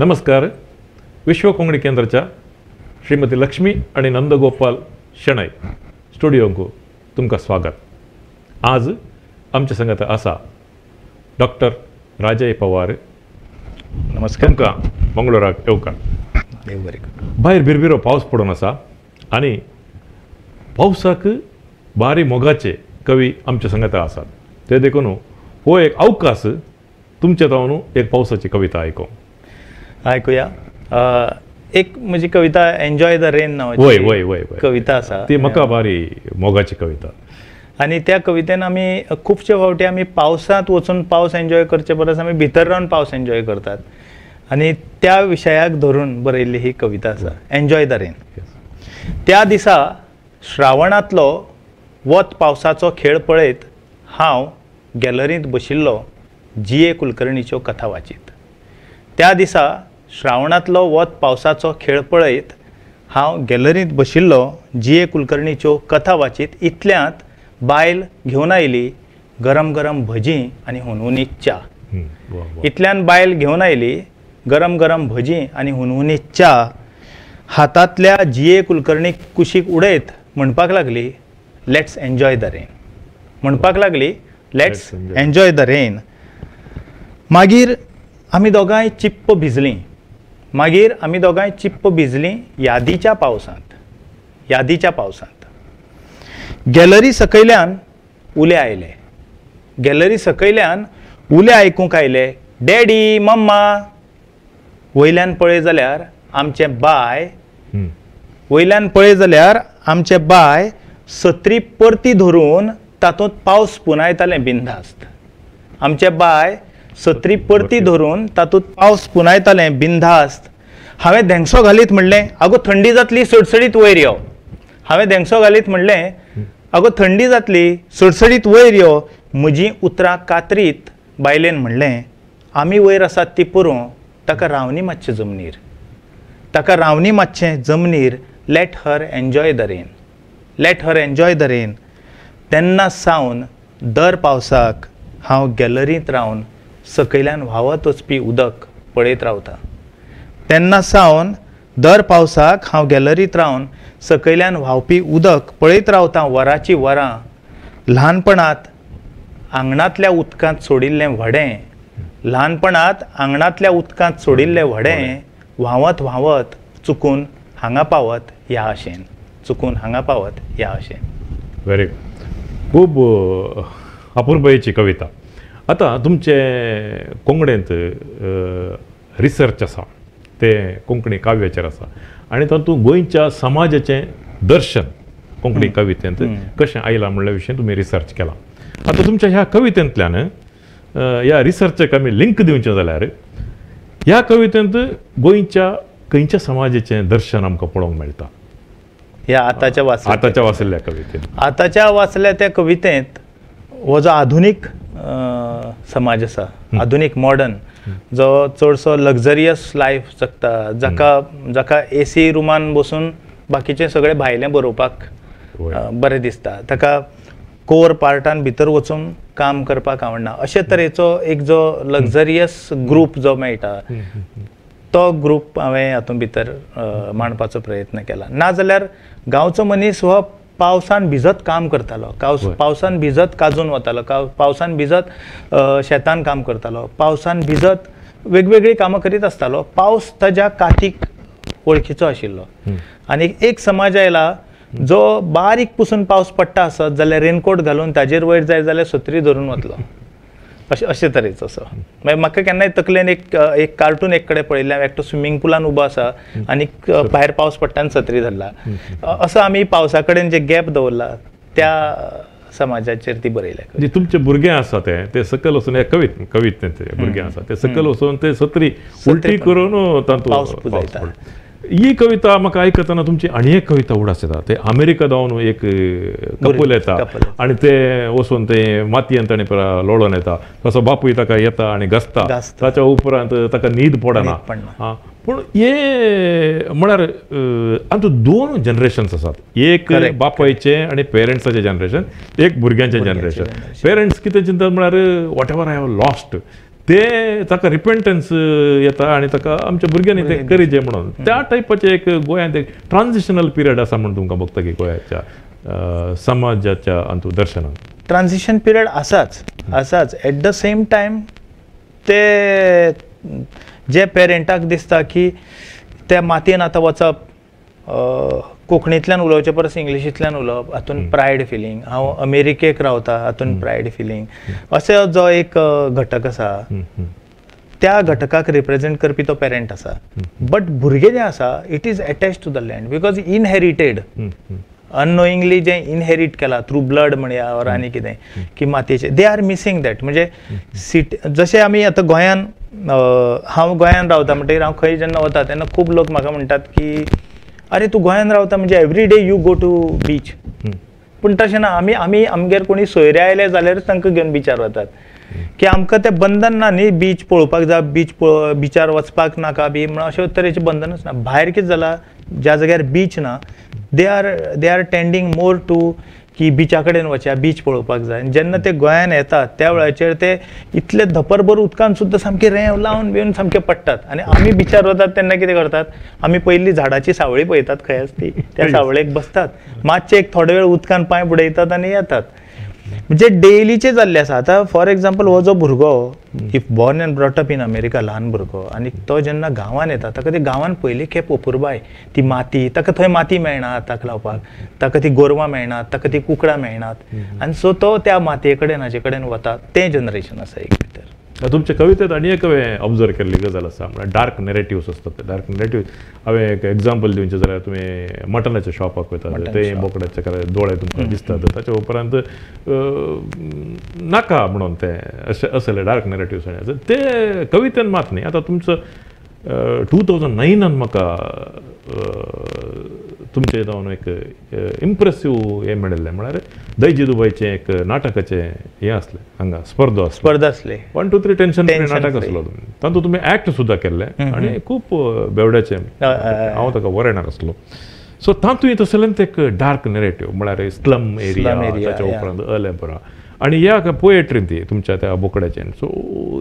नमस्कार. विश्व कोंकणी केंद्राच्या श्रीमती लक्ष्मी आणि नंदगोपाल शेणय स्टुडिओंक तुमकां स्वागत. आज आमच्या संगत आसा डॉक्टर राजय पवार. नमस्कार. तुमकां मंगळुराक येवकार. भायर भिरभिरो पावस पडून आसा आनी पावसाक बारी मोगाचे कवी आमच्या संगत आसात. ते देखून हो एक अवकाश तुमच्या तावन एक पावसाची कविता आयकुया. एक म्हजी कविता एन्जॉय द रेन नांवाची वय वय वय वय कविता आसा. ती म्हाका बारी मोगाची कविता. आनी त्या कवितेन आमी खुबशे फावटी आमी पावसांत वचून पावस एन्जॉय करचे परस आमी भितर रावन पावस एन्जॉय करतात. आनी त्या विशयाक धरून बरयल्ली ही कविता आसा, एन्जॉय द रेन. त्या दिसा श्रावणांतलो वत पावसाचो खेळ पळयत हांव गॅलरींत बशिल्लो जी.ए. कुलकर्णीच्यो कथा वाचीत. त्या दिसा श्रावणांतलो वत पावसाचो खेळ पळयत हांव गॅलरींत बशिल्लो जी.ए. कुलकर्णीच्यो कथा वाचीत. इतल्यांत बायल घेवन आयली गरम गरम भजी आनी हुनहुनीत च्या. इतल्यान बायल घेवन आयली गरम गरम भजी आनी हुनहुनीत च्या. हातांतल्या जी.ए. कुलकर्णी कुशीक उडयत म्हणपाक लागली, लेट्स एन्जॉय द रेन. म्हणपाक लागली, लेट्स एन्जॉय द रेन. मागीर आमी दोगांय चिप्प भिजलीं. यादीच्या पावसांत. गॅलरी सकयल्यान उले आयकूंक आयले, डॅडी, मम्मा. वयल्यान पळय जाल्यार आमचे बाय सत्री परती धरून तातूंत पावस पुनायतालें बिनधास्त. हांवें धेंगसो घालीत म्हणलें, आगो थंडी जातली, सडसडीत वयर यो. म्हजीं उतरां कातरीत बायलेन म्हणलें, आमी वयर आसात ती पळोवं, ताका रावनी मातशें जमनीर. Let her enjoy the rain. तेन्ना सावन दर पावसाक हांव गॅलरींत रावन सकयल्यान व्हांवत वचपी उदक पळयत रावतां. वरांची वरां. ल्हानपणांत आंगणांतल्या उदकांत सोडिल्लें व्हडें व्हांवत व्हांवत चुकून हांगा पावत ह्या आशेन. व्हेरी खूब अपुर्बायेची कविता. आता तुमचे कोंकणींत रिसर्च आसा ते कोंकणी काव्याचेर आसा आनी तातूंत गोंयच्या समाजाचें दर्शन कोंकणी कवितेंत कशें आयलां म्हणल्या विशीं तुमी रिसर्च केलां. आतां तुमच्या ह्या कवितेंतल्यान ह्या रिसर्चाक आमी लिंक दिवचें जाल्यार ह्या कवितेंत गोंयच्या खंयच्या समाजाचें दर्शन आमकां पळोवंक मेळटा ह्या आतांच्या वाचल्या त्या कवितेंत. हो जो आधुनीक समाज आसा, आधुनीक मॉडर्न, जो चडसो लग्जरियस लायफ जगता, जाका एसी रुमान बसून बाकीचें सगळें भायलें बरोवपाक बरें दिसता, ताका कोर पार्टान भितर वचून काम करपाक आवडना, अशे तरेचो एक जो लग्जरियस ग्रूप जो मेळटा, तो ग्रूप हांवें हातूंत भितर मांडपाचो प्रयत्न केला. नाजाल्यार गांवचो मनीस हो पावसान भिजत काम करतालो, पावसान भिजत काजून वतालो, पावसान भिजत शेतान काम करतालो, पावसान भिजत वेगवेगळी कामां करीत आसतालो. पावस ताज्या कातीक वळखीचो आशिल्लो. आनी एक समाज आयला जो बारीक पुसून पावस पडटा आसत जाल्यार रेनकोट घालून ताजेर वयर जाय जाल्यार सत्री धरून वतलो, अशे तरेचो असो. मागीर म्हाका केन्नाय तकलेन एक कार्टून एक कडेन पळयल्लें, हांव एकटो स्विमींग पुलान उबो आसा आनी भायर पावस पडटा आनी सत्री धरला. असो आमी पावसा कडेन जे गॅप दवरला त्या समाजाचेर ती बरयल्या. म्हणजे तुमचे भुरगे आसा ते सकयल वचून कवितेंत भुरगे आसा ते सकयल वचून ते सत्री उलटी करून पावस पुजयता. ही कविता म्हाका आयकतना तुमची आनी एक कविता उडास येता. ते अमेरिका जावन एक कपल येता आनी ते वचून ते मातयेन ताणें लोळोन येता. तसो बापूय ताका येता आनी घासता. ताच्या उपरांत ताका न्हीद पडना. पूण हे म्हळ्यार आमचो दोन जनरेशन्स आसात. एक बापायचे आनी पेरंट्साचें जनरेशन, एक भुरग्यांचें जनरेशन. पेरंट्स कितें चिंतात म्हळ्यार what ever I have lost ते ताका रिपेंटन्स येता आनी ताका आमच्या भुरग्यांनी ते करीजे म्हणून त्या टायपाचे एक गोंयांत एक ट्रान्झिशनल पिरियड आसा म्हणून तुमकां भोगता की गोंयाच्या समाजाच्या अंतर्दर्शनान ट्रान्झिशन पिरियड आसाच एट द सेम टायम ते जे पेरंटाक दिसता की त्या मातयेन आतां वचप कोंकणींतल्यान उलोवचे परस इंग्लिशींतल्यान उलोवप हातूंत प्रायड फिलींग हांव अमेरिकेक रावता हातूंत प्रायड फिलींग असो जो एक घटक आसा त्या घटकाक रिप्रेझेंट करपी तो पेरंट आसा बट भुरगे जे आसा it is attach to the land because inherited unknowingly जे इनहेरिट केला थ्रू ब्लड म्हणया ऑर आनी कितें की मातयेचे दे आर मिसींग दॅट म्हणजे सिटी जशें आमी आतां गोंयान हांव गोंयान रावता म्हणटकीर हांव खंय जेन्ना वता तेन्ना खूब लोक म्हाका म्हणटात की अरे तूं गोंयान रावता म्हणजे every day you go to beach पूण तशें ना आमी आमगेर कोणी सोयरे आयले जाल्यारूच तांकां घेवन बिचार वतात की आमकां तें बंधन ना न्ही बीच पळोवपाक जाय बिचार वचपाक नाका बी म्हणून अशे तरेचें बंधनूच ना भायर कितें जालां ज्या जाग्यार बीच ना they are tending more to की बिचा कडेन वचया बीच पळोवपाक जाय जेन्ना ते गोंयान येतात त्या वेळाचेर ते इतले धपरभर उदकान सुद्दां सामके रेंव लावन बिवन सामके पडटात आनी आमी बिचार वतात तेन्ना कितें करतात आमी पयलीं झाडाची सावळी पळयतात खंय आसा ती त्या सावळेक बसतात मातशे एक थोडे वेळ उदकान पांय बुडयतात आनी येतात म्हणजे डेलीचे जाल्ले आसा आतां फॉर एग्जाम्पल हो जो भुरगो if born end brought up in America ल्हान भुरगो आनी तो जेन्ना गांवांत येता ताका ती गांवांत पयली खेप अपुरबाय ती माती ताका थंय माती मेळना हाताक लावपाक ताका ती गोरवां मेळनात ताका ती कुकडां मेळनात आनी सो तो त्या मातये कडेन हाजे कडेन वता तें जनरेशन आसा एक भितर तुमचे कवितेत आनी एक हांवें ऑब्जर्व केल्ली गजाल आसा म्हळ्यार डार्क नेरेटिव्स आसतात ते डार्क नेरेटिव्स हांवें एक एग्जाम्पल दिवचें जाल्यार तुमी मटनाच्या शॉपाक वयतात ते बोकड्याचे दोळे तुमकां दिसतात ताच्या उपरांत नाका म्हणून ते अशें असले डार्क नेरेटिव्स ते कवितेन मात न्ही आतां तुमचो 2009 म्हाका तुमचे जावन एक इम्प्रेसिव्ह हें मेळिल्लें म्हळ्यार दैजी दुबयचें एक नाटकाचें हें आसलें हांगा स्पर्धा आसली 1 2 3 टेन्शन नाटक आसलो तातूंत तुमी एक्ट सुद्दां केल्लें आनी खूब बेवड्याचें हांव ताका वरेणार आसलो सो तातूंत तसलें एक डार्क नेरेटिव्ह म्हळ्यार स्लम एरिया ताच्या उपरांत अलेबरा आनी ह्या पोएट्रीन ती तुमच्या त्या बोकड्याचें सो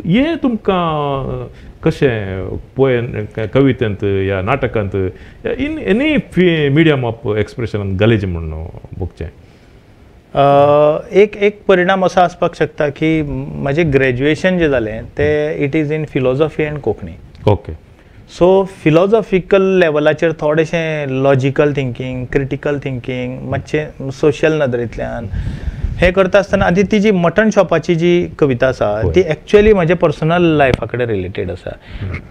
हें तुमकां कशें कवितेंत ह्या नाटकांत इन एनी मिडियम ऑफ एक्सप्रेशनान गलेज म्हणून भोगचें एक परिणाम असो आसपाक शकता की म्हजें ग्रॅज्युएशन जें जालें तें it is in philosophy and Konkani okay so philosophical लेवलाचेर थोडेशें लॉजिकल थिंकींग क्रिटिकल थिंकींग मातशें सोशियल नदरेंतल्यान हे करता आसतना आनी ती जी मटन शॉपाची जी कविता आसा ती एक्चुअली म्हज्या पर्सनल लायफा कडेन रिलेटेड आसा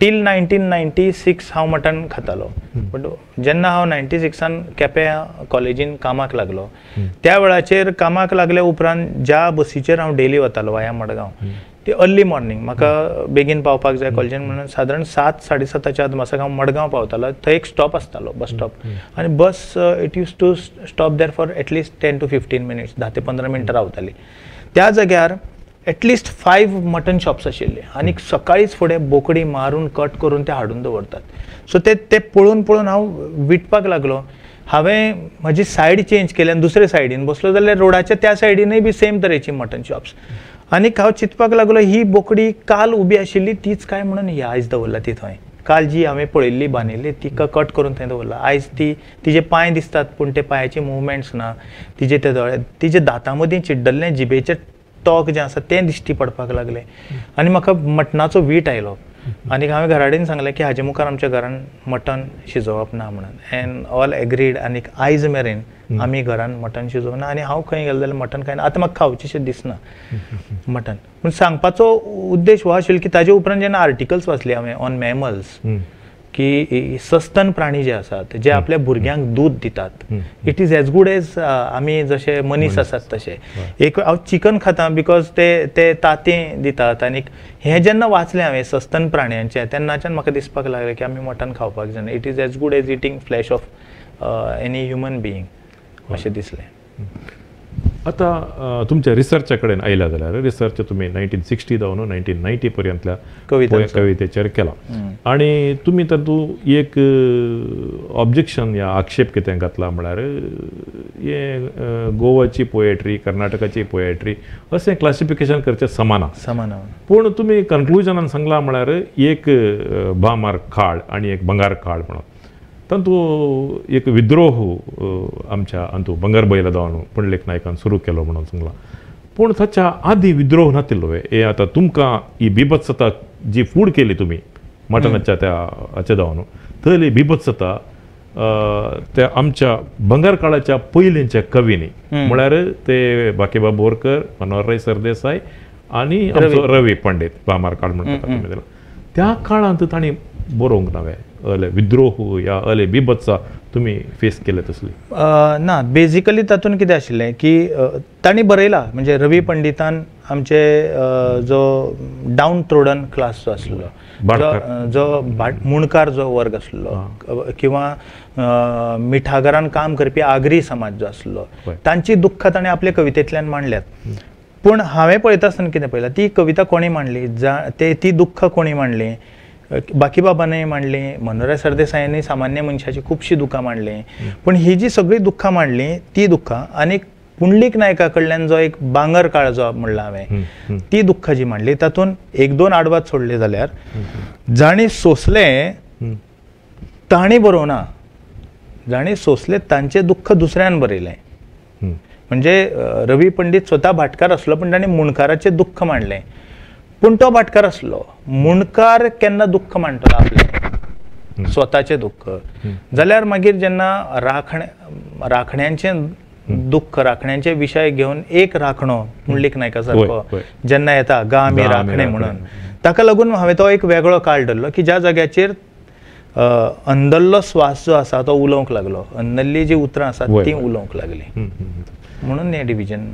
टील 1996 हांव मटन खातालो बट जेन्ना हांव 96 केप्यां कॉलेजीन कामाक लागलो त्या वेळाचेर कामाक लागल्या उपरांत ज्या बसीचेर हांव डेली वतालो वाया मडगांव ती अर्ली मॉर्निंग म्हाका बेगीन पावपाक जाय कॉलेजीन म्हणून सादारण 7:30 अदमासाक हांव मडगांव पावतालो थंय एक स्टॉप आसतालो बस स्टॉप आनी bus it use to stop there for at least 10 to 15 minutes 10 ते 15 मिनटां रावताली त्या जाग्यार एटलिस्ट 5 मटन शॉप्स आशिल्ले आनी सकाळीच फुडें बोकडी मारून कट करून ते हाडून दवरतात सो ते पळोवन हांव विटपाक लागलो हांवें म्हजी सायड चेंज केली आनी दुसरे सायडीन बसलो जाल्यार रोडाच्या त्या सायडीनय बी सेम तरेची मटन शॉप्स आनी हांव चिंतपाक लागलो ही बोकडी काल उबी आशिल्ली तीच काय म्हणून ही आयज दवरला ती थंय काल जी हांवें पळयल्ली बांदिल्ली तिका कट करून थंय दवरला आयज तिजे पांय दिसतात पूण ते पांयाचे मुवमेंट्स ना तिजे ते दोळे तिजे दांतां मदीं चिड्डल्लें जिबेचें टॉक जें आसा तें दिश्टी पडपाक लागलें आनी म्हाका मटणाचो वीट आयलो आनी हांवें घरा कडेन सांगलें की हाजे मुखार आमच्या घरान मटन शिजोवप ना म्हणून एंड ऑल एग्रीड आनी आयज मेरेन आमी घरान मटन शिजोवना ना आनी हांव खंय गेलो जाल्यार मटन खायना आतां म्हाका खावचेशें दिसना मटन पूण सांगपाचो उद्देश हो आशिल्लो की ताजे उपरांत जेन्ना आर्टिकल्स वाचले हांवें ऑन मॅमल्स की सस्तन प्राणी जे आसात जे आपल्या भुरग्यांक दूध दितात it is as good as आमी जशे मनीस आसात तशे एक हांव चिकन खाता बिकॉज ते तांतें दितात आनी हें जेन्ना वाचलें हांवें सस्तन प्राण्यांचें तेन्नाच्यान म्हाका दिसपाक लागलें की आमी मटन खावपाक जाय it is as good as eating flesh of any human being अशें दिसलें आता तुमच्या रिसर्चा कडेन आयल्या जाल्यार रिसर्च तुम्ही 1960 जावन 1990 पर्यंतल्या कवितेचेर केला आणि तुम्ही तातूंत एक ऑब्जेक्शन या आक्षेप कितें घातला म्हळ्यार हे गोवाची पोएट्री कर्नाटकाची पोएट्री अशें क्लासिफिकेशन करचें समाना पूण तुमी कन्क्लुजनान सांगला म्हळ्यार एक भामार खाड आनी एक भंगार खाड म्हणून तातूंत एक विद्रोह आमच्या अंतू बंगार बैला जावन पुंडलीक नायकान सुरू केलो म्हणून सांगला पूण ताच्या आदी विद्रोह नातिल्लो हे आतां तुमकां ही बिभत्सता जी फूड केली तुमी मटनाच्या त्या हाचे जावन थंय बिभत्सता त्या आमच्या बंगार काळाच्या पयलींच्या कवींनी म्हळ्यार ते बाकीबाब बोरकर मनोहरराय सरदेसाय आनी आमचो रवी पंडीत भामार काळ म्हणटा त्या काळांत तांणी बरोवंक नवे अले विद्रोह या अले बिभत्सा तुम्ही फेस केले तसली ना बेजिकली तातूंत कितें आशिल्लें की तांणी बरयला म्हणजे रवी पंडितान आमचे जो डावन ट्रोडन क्लास जो आसलो जो मुणकार जो वर्ग आसलो किंवा मिठागरान काम करपी आगरी समाज जो आसलो तांची दुख्खां ताणें आपल्या कवितेंतल्यान मांडल्यात पूण हांवें पळयता आसतना कितें पळयलां ती कविता कोणी मांडली ती दुख्खां कोणी मांडली बाकीबाबानय मांडली मनोहरराय सरदेसायांनी सामान्य मनशाची खुबशी दुखां मांडली पण ही जी सगळी दुखां मांडली ती दुखां आनी पुंडलीक नायका कडल्यान जो एक बांगर काळ जो म्हणला हांवें ती दुखां जी मांडली तातूंत एक दोन आडवाद सोडले जाल्यार जाणी सोंसले ताणी बरोवना जाणी सोंसले तांचे दुख्ख दुसऱ्यान बरयलें म्हणजे रवी पंडीत स्वता भाटकार आसलो पण ताणें मुणकाराचें दुख्ख मांडलें पूण तो भाटकार आसलो मुणकार केन्ना दुख्ख मांडटलो आपलें स्वताचें दुख्ख जाल्यार मागीर जेन्ना राखण्यांचें दुख्ख राखण्यांचे विशय घेवन एक राखणो पुंडलीक नायका सारको जेन्ना येता गा आमी राखणे म्हणून ताका लागून हांवें तो एक वेगळो काळ धरलो की ज्या जाग्याचेर अंदरलो स्वास जो आसा तो उलोवंक लागलो अंदरली जी उतरां आसात ती उलोवंक लागली म्हणून हें डिविजन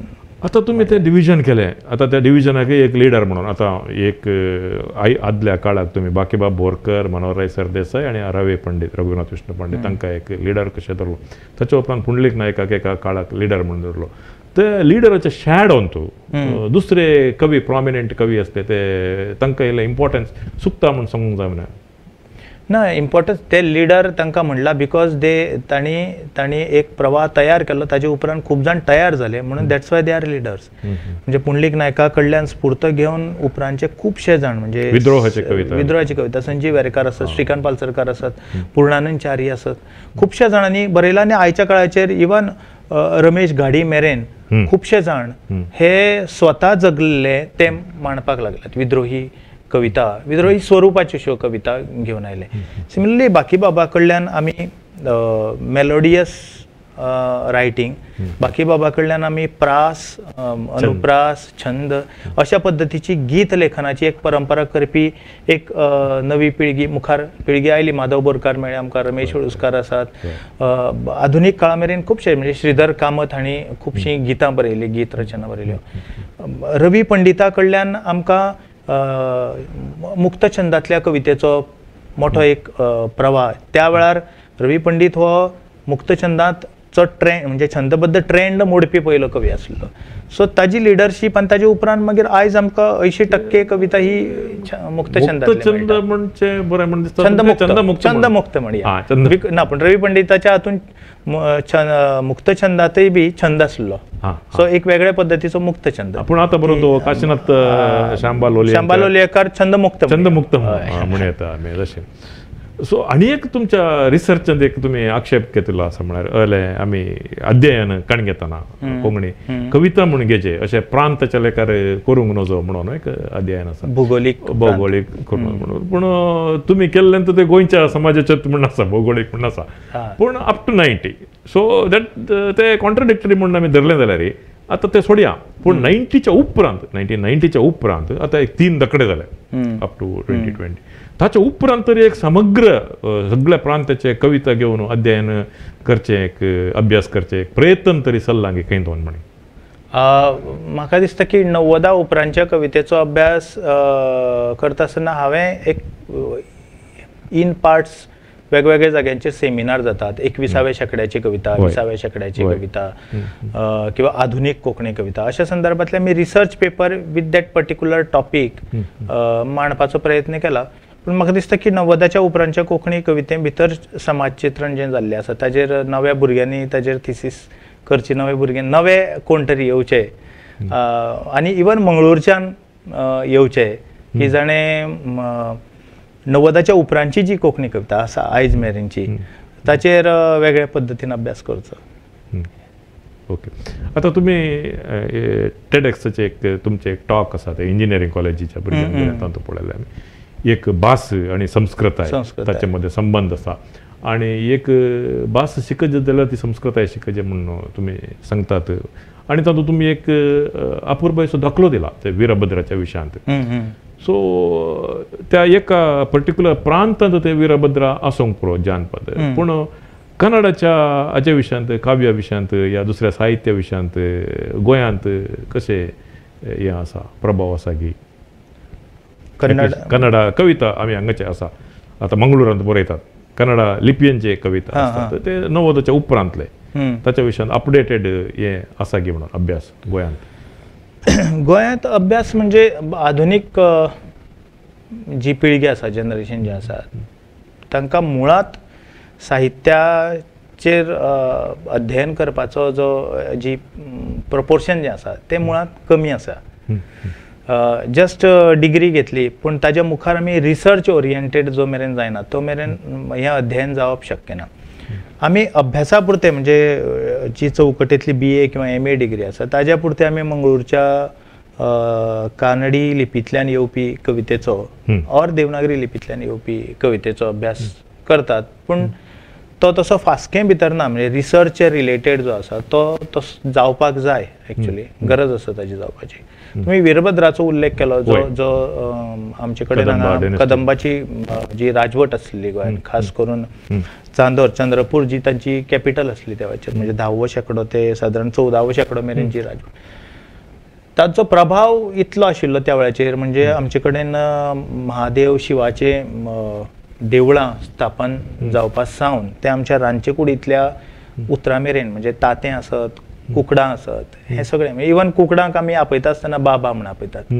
आता तुम्ही ते डिव्हिजन केले आता त्या डिव्हिजनाक एक लिडर म्हणून आता एक आदल्या काळात तुम्ही बाकीबाब बोरकर मनोहरराय सरदेसाय आणि रवी पंडीत रघुनाथ कृष्ण पंडीत तांकां एक लिडर कशें धरलो ताच्या उपरांत पुंडलीक नायकाक एका काळाक लिडर म्हणून धरलो ते लिडराचे शॅड तूं दुसरे कवी प्रॉमिनंट कवी असले ते तांकां इल्लें इम्पॉर्टन्स चुकता म्हणून सांगूंक जाय म्हणे ना इम्पॉर्टन्स ते लिडर तांकां म्हणला बिकॉज तांणी एक प्रवाह तयार केलो ताजे उपरांत खूब जाण तयार जाले म्हणून that's why they are leaders म्हणजे पुंडलीक नायका कडल्यान स्फूर्त घेवन उपरांतचे खुबशे जाण म्हणजे विद्रोहाची कविता संजीव वेरेकार आसत श्रीकांत पालसरकार आसत पूर्णानंद च्यारी आसत खुबश्या जाणांनी बरयला आनी आयच्या काळाचेर इवन रमेश घाडी मेरेन खुबशे जाण हे स्वता जगलेले ते मांडपाक लागल्यात विद्रोही कविता विद्रोही स्वरूपाच्यो अश्यो कविता घेवन आयले सिमिलरली बाकीबाबा कडल्यान आमी मेलोडियस रायटींग बाकीबाबा कडल्यान आमी प्रास अनुप्रास छंद अशा पद्दतीची गीत लेखनाची एक परंपरा करपी एक नवी पिळगी मुखार पिळगी आयली माधव बोरकार मेळ्ळे आमकां रमेश वळुसकार आसात आधुनीक काळा मेरेन खुबशे म्हणजे श्रीधर कामत हांणी खुबशीं गितां बरयलीं गीत रचना बरयल्यो रवी पंडिता कडल्यान आमकां मुक्तछंदातल्या कवितेचो मोठो एक प्रवाह त्या वेळार रवी पंडीत हो मुक्तछंदांतचो ट्रेंड म्हणजे छंदबद्ध ट्रेंड मोडपी पयलो कवी आसलो सो ताजी लिडरशीप आनी ताजे उपरांत मागीर आयज आमकां 80% कविता ही मुक्तछंदांतली छंदमुक्त म्हणया ना पण रवी पंडिताच्या हातून मुक्तछंदांतय बी छंद आसलो सो एक वेगळ्या पद्धतीचो मुक्तछंद पूण आतां बरो तो काशीनाथ शांबा लोलयेकार छंदमुक्त म्हणून येता जशें सो आनी एक तुमच्या रिसर्चांत एक तुमी आक्षेप घेतिल्लो आसा म्हळ्यार अले आमी अध्ययन काण घेतना कोंकणी कविता म्हूण घेजे अशें प्रांताचे लेखार करूंक नजो म्हणून एक अध्ययन आसा भौगोलीक करून म्हणून पूण तुमी केल्ल्यान ते गोंयच्या समाजाचें म्हणून आसा भौगोलीक म्हणून आसा पूण अप टू 90 सो दॅट ते कॉन्ट्रडिक्टरी म्हणून आमी धरलें जाल्यार आतां ते सोडया पूण 1990च्या उपरांत आतां एक 3 दकडे जाले अप टू 2020 ताच्या उपरांत तरी एक समग्र सगळ्या प्रांताचे कविता घेवन अध्ययन करचें एक अभ्यास करचें एक प्रयत्न तरी सल्लांगी खंय दोन म्हणे म्हाका दिसता की 90 उपरांतच्या कवितेचो अभ्यास करता आसतना हांवें एक इन पार्ट्स वेगवेगळ्या जाग्यांचे सेमिनार जातात. 21व्या शेंकड्याची कविता, 20व्या शेंकड्याची कविता किंवा आधुनिक कोंकणी कविता अशा संदर्भातले मी research paper with that particular topic मांडपाचो प्रयत्न केला. पूण म्हाका दिसता की 90च्या उपरांतच्या कोंकणी कविते भितर समाज चित्रण जें जाल्लें आसा ताजेर नव्या भुरग्यांनी ताजेर थिसीस करची, नवे भुरगे नवे कोण तरी येवचे आनी इवन मंगळूरच्यान येवचे की जाणें 90च्या उपरांतची जी कोंकणी कविता आसा आयज मेरेनची ताचेर वेगळ्या पद्दतीन अभ्यास करचो. ओके. आता तुम्ही टेडएक्सचे तुमचे एक टॉक आसा ते इंजिनियरिंग कॉलेजीच्या भुरग्यांक तातूंत पळयलें आमी. एक भास आणि संस्कृताय ताचे मध्ये संबंध आसा आणि एक भास शिकत जाल्यार ती संस्कृताय शिकजे म्हणून तुम्ही सांगतात आणि तातूंत तुम्ही एक अपूर्बायेचो दाखलो दिला ते वीरभद्राच्या विशयांत. सो त्या एका पर्टिक्युलर प्रांतांत ते वीरभद्रा आसूंक पुरो जानपद, पूण कन्नडाच्या हाच्या विशयांत, काव्या विशयांत या दुसऱ्या साहित्या विशयांत गोंयांत कशें हें आसा, प्रभाव आसा की कन्नडा कविता आमी हांगाचे आसा, आतां मंगळुरांत बरयतात कन्नडा लिपयेंचे कविता आसतात ते 90च्या उपरांतले, ताच्या विशयान अपडेटेड हे आसा की म्हणून अभ्यास गोंयांत? गोंयांत अभ्यास म्हणजे आधुनीक जी पिळगी आसा, जनरेशन जें आसा तांकां मुळात साहित्याचेर अध्ययन करपाचो जी प्रपोर्शन जें आसा तें मुळात कमी आसा. जस्ट डिग्री घेतली पूण ताज्या मुखार आमी रिसर्च ओरिएंटेड जो मेरेन जायना तो मेरेन हें अध्ययन जावप शक्य ना. आमी अभ्यासा पुरते म्हणजे जी चौकटेंतली BA किंवा MA डिग्री आसा ताज्या पुरते आमी मंगळूरच्या कानडी लिपींतल्यान येवपी कवितेचो और देवनागरी लिपींतल्यान येवपी कवितेचो अभ्यास करतात, पूण तो तसो फास्कें भितर ना. म्हणजे रिसर्च रिलेटेड जो आसा तो जावपाक जाय, एक्चुअली गरज आसा ताजी जावपाची. तुम्ही वीरभद्राचो उल्लेख केलो जो आमचे कडेन हांगा कदंबाची जी राजवट आसली गोंयांत, खास करून चांदोर चंद्रपूर जी तांची कॅपिटल आसली त्या वेळाचेर, म्हणजे 10वो शेंकडो ते सादारण 14वो शेंकडो मेरेन जी राजवट, ताचो प्रभाव इतलो आशिल्लो त्या वेळाचेर. म्हणजे आमचे कडेन महादेव शिवाचे देवळां स्थापन जावपा सावन ते आमच्या रांदचे कुडींतल्या उतरां मेरेन, म्हणजे तातें आसत, कुकडां आसत, हे सगळें. इवन कुकडांक आमी आपयता आसतना बाबा म्हण आपयतात.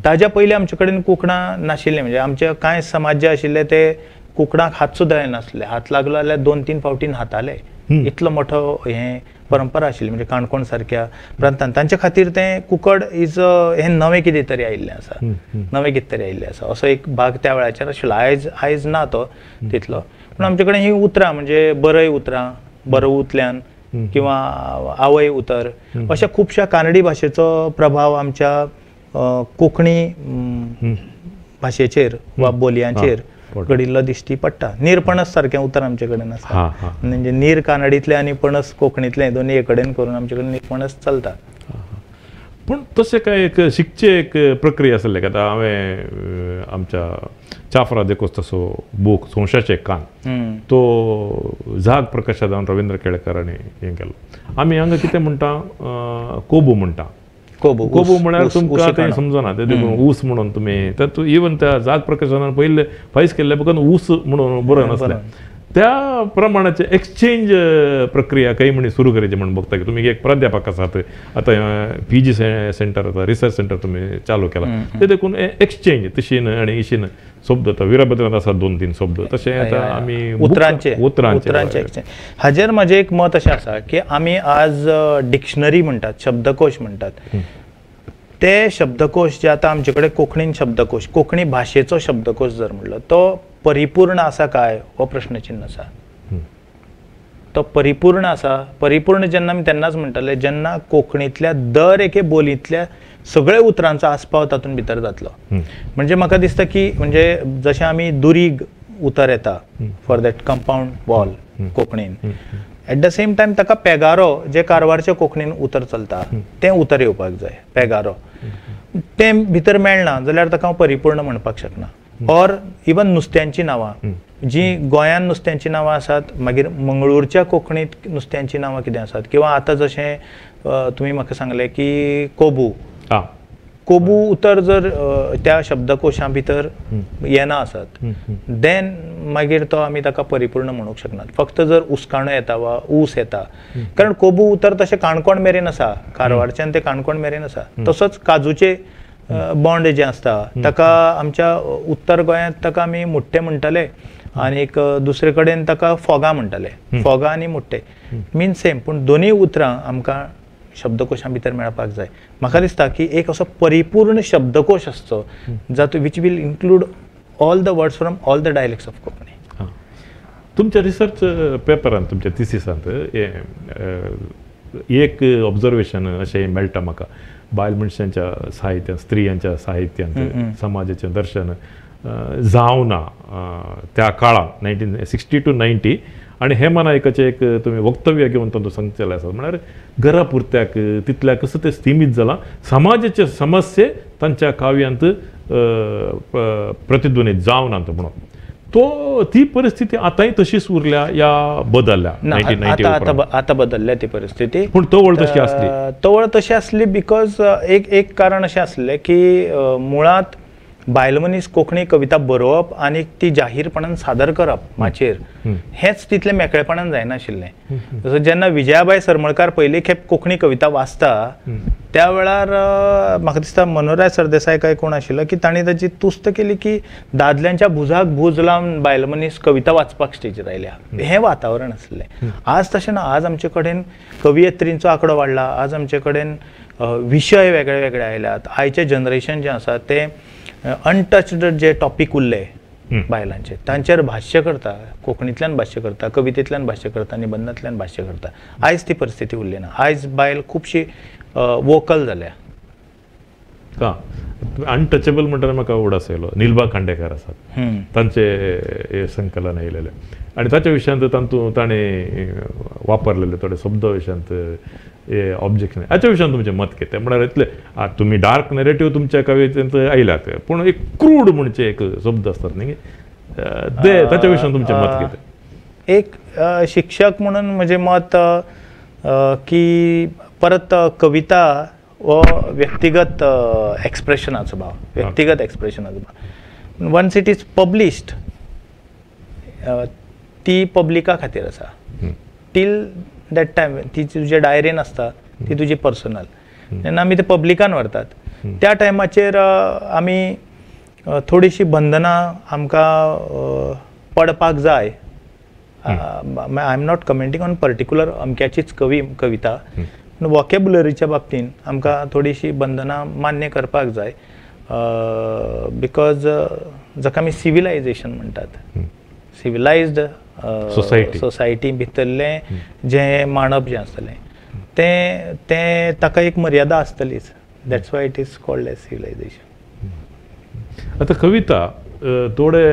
ताज्या पयलीं आमचे कडेन कुकडां नाशिल्ले. म्हणजे आमचे कांय समाज जे आशिल्ले ते कुकडांक हात सुद्दां येनासले, हात लागलो जाल्यार 2-3 फावटीन हाताले, इतलो मोठो हे परंपरा आशिल्ली. म्हणजे काणकोण सारक्या प्रांतांत तांचे खातीर तें कुकड इज हें नवें कितें तरी आयिल्लें आसा, नवें कितें तरी आयिल्लें आसा असो एक भाग त्या वेळाचेर आशिल्लो. आयज ना तो तितलो. पूण आमचे कडेन ही उतरां म्हणजे बरय उतरां, बरवूतल्यान किंवा आवय उतर अशा खुबशा कानडी भाशेचो प्रभाव आमच्या कोंकणी भाशेचेर वा बोलयांचेर घडिल्लो दिश्टी पडटा. नीर पणस सारकें उतर आमचे कडेन आसता, म्हणजे नीर कानडीतलें आनी पणस कोंकणीतलें दोनी एक कडेन करून आमचे कडेन नीर पणस चलता. पूण तशें काय एक शिकचे एक प्रक्रिया आसले का? आतां हांवें आमच्या चाफरा देखूच तसो बूक सोंशाचे कान तो झाग प्रकाशनान रवींद्र केळकर हांणी हें केलो. आमी हांगा कितें म्हणटा कोबू म्हणटा. कोबू म्हळ्यार तुमकां तें समजना, ते देखून ऊस म्हणून तुमी तातूंत इवन त्या झाग प्रकाशनान पयले फायज केल्ले बघून ऊस म्हणून बरोवन आसलें. त्या प्रमाणाचे एक्सचेंज प्रक्रिया काही म्हणी सुरू करायची म्हणून बघता की तुम्ही एक प्राध्यापक आसात, आता PG सेंटर आता रिसर्च सेंटर तुम्ही चालू केला, ते देखून एक्सचेंज तशीन आणि इशीन शब्द आता वीरभद्रांत आसात 2-3 शब्द तसे आता आमी उतरांचे एक्सचेंज. हाजेर म्हजें एक मत अशें आसा की आमी आज डिक्शनरी म्हणटात, शब्दकोश म्हणटात, ते शब्दकोश जे आता आमचे कडेन कोंकणीन शब्दकोश, कोंकणी भाशेचो शब्दकोश जर म्हणलो तो परिपूर्ण आसा काय हो प्रश्नचिन्ह आसा. तो परिपूर्ण आसा. परिपूर्ण जेन्ना आमी तेन्नाच म्हणटाले जेन्ना कोंकणीतल्या दर एके बोलींतल्या सगळ्या उतरांचो आस्पाव तातूंत भितर जातलो. म्हणजे म्हाका दिसता की म्हणजे जशें आमी दुरीग उतर येता फॉर दॅट कंपाऊंड वॉल कोंकणीन, एट द सेम टायम ताका पेगारो जे कारवारच्या कोंकणीन उतर चलता तें उतर येवपाक जाय. पेगारो तें भितर मेळना जाल्यार ताका हांव परिपूर्ण म्हणपाक शकना. ऑर इवन नुस्त्यांची नांवां जी गोंयांत नुस्त्यांची नांवां आसात, मागीर मंगळूरच्या कोंकणींत नुस्त्यांची नांवां कितें आसात, किंवा आतां जशें तुमी म्हाका सांगलें की कोबू उतर जर त्या शब्दकोशा भितर येना आसत, देन मागीर तो आमी ताका परिपूर्ण म्हणूंक शकनात. फक्त जर उस्काणो येता वा ऊस येता, कारण कोबू उतर तशें काणकोण मेरेन आसा, कारवारच्यान ते काणकोण मेरेन आसा. तसोच काजूचे बॉन्ड जे आसता ताका आमच्या उत्तर गोंयांत ताका आमी मुट्टे म्हणटाले, आनीक दुसरे कडेन ताका फोगा म्हणटाले. फोगा आनी मुट्टे मीन सेम, पूण दोनूय उतरां आमकां शब्दकोशां भितर मेळपाक जाय. म्हाका दिसता की एक असो परिपूर्ण शब्दकोश आसचो जातूं which will include all the words from all the dialects of Konkani. तुमच्या रिसर्च पेपरान, तुमच्या थिसिसांत एक ऑब्जर्वेशन अशें मेळटा म्हाका, बायल मनशांच्या साहित्यांत, स्त्रियांच्या साहित्यांत समाजाचें दर्शन जावं ना त्या काळांत 1960 to 90. आणि हेमा नायकाचें एक तुमी वक्तव्य घेवन तातूंत सांगचेलें आसा, म्हळ्यार घरा पुरत्याक तितल्या कसं तें सीमीत जालां, समाजाचे समस्ये तांच्या काव्यांत प्रतिध्वनीत जावनात म्हणून. ती परिस्थिती आतांय तशीच उरल्या या बदलल्या? आतां बदलल्या ती परिस्थिती, पूण तवळ तशी आसली. तवळ तशी आसली बिकॉज एक कारण अशें आसलें की मुळात बायल मनीस कोंकणी कविता बरोवप आनी ती जाहीरपणान सादर करप माचयेर हेंच तितलें मेकळेपणान जायनाशिल्लें. जसो जेन्ना विजयाबाई सरमळकार पयली खेप कोंकणी कविता वाचता त्या वेळार म्हाका दिसता मनोहरराय सरदेसाय काय कोण आशिल्लो की तांणी ताची तुस्त केली की दादल्यांच्या भुजाक भूज लावन बायल मनीस कविता वाचपाक स्टेजीर आयल्या. हें वातावरण आसलें. आज तशें ना. आज आमचे कडेन कवियत्रींचो आंकडो वाडला, आज आमचे कडेन विशय वेगळे वेगळे आयल्यात. आयचें जनरेशन जें आसा तें अनटच्ड जे टॉपीक उरले बायलांचे तांचेर भाश्य करता, कोंकणींतल्यान भाश्य करता, कवितेंतल्यान भाश्य करता, निबंधांतल्यान भाश्य करता. आयज ती परिस्थिती उरली ना. आयज बायल खुबशी वोकल जाल्या. अनटचेबल म्हणटा म्हाका उडास आयलो. निलबा खांडेकर आसात, तांचे संकलन आयलेलें आनी ताच्या विशयांत ताणें वापरलेले थोडे शब्द विशयांत ऑब्जेक्शन. हाच्या विशयांत तुमचें मत कितें? म्हळ्यार इतले तुमी डार्क नॅरेटिव्ह तुमच्या कवितेंत आयल्यात, पूण एक क्रूड म्हणचे एक शब्द आसतात न्ही, ते ताच्या विशयांत तुमचें मत कितें? एक शिक्षक म्हणून म्हजें मत की परत कविता हो व्यक्तिगत एक्सप्रेशनाचो भाव, व्यक्तिगत एक्सप्रेशनाचो भाव. वन्स इट इज पब्लिश्ड ती पब्लिका खातीर आसा. टील दॅट टायम ती तुज्या डायरीन आसता, ती तुजी पर्सनल. जेन्ना आमी ते पब्लिकान व्हरतात त्या टायमाचेर आमी थोडीशी बंधनां आमकां पडपाक जाय. I am not commenting on particular अमक्याचीच कविता, वॉकेबुलरीच्या बाबतींत आमकां थोडीशी बंधनां मान्य करपाक जाय. बिकॉज जाका आमी सिविलायजेशन म्हणटात, सिविलायज्ड सोसायटी भितरलें जें मांडप जें आसतलें तें ताका एक मर्यादा आसतलीच. That's why it is called as civilisation. आतां कविता थोडे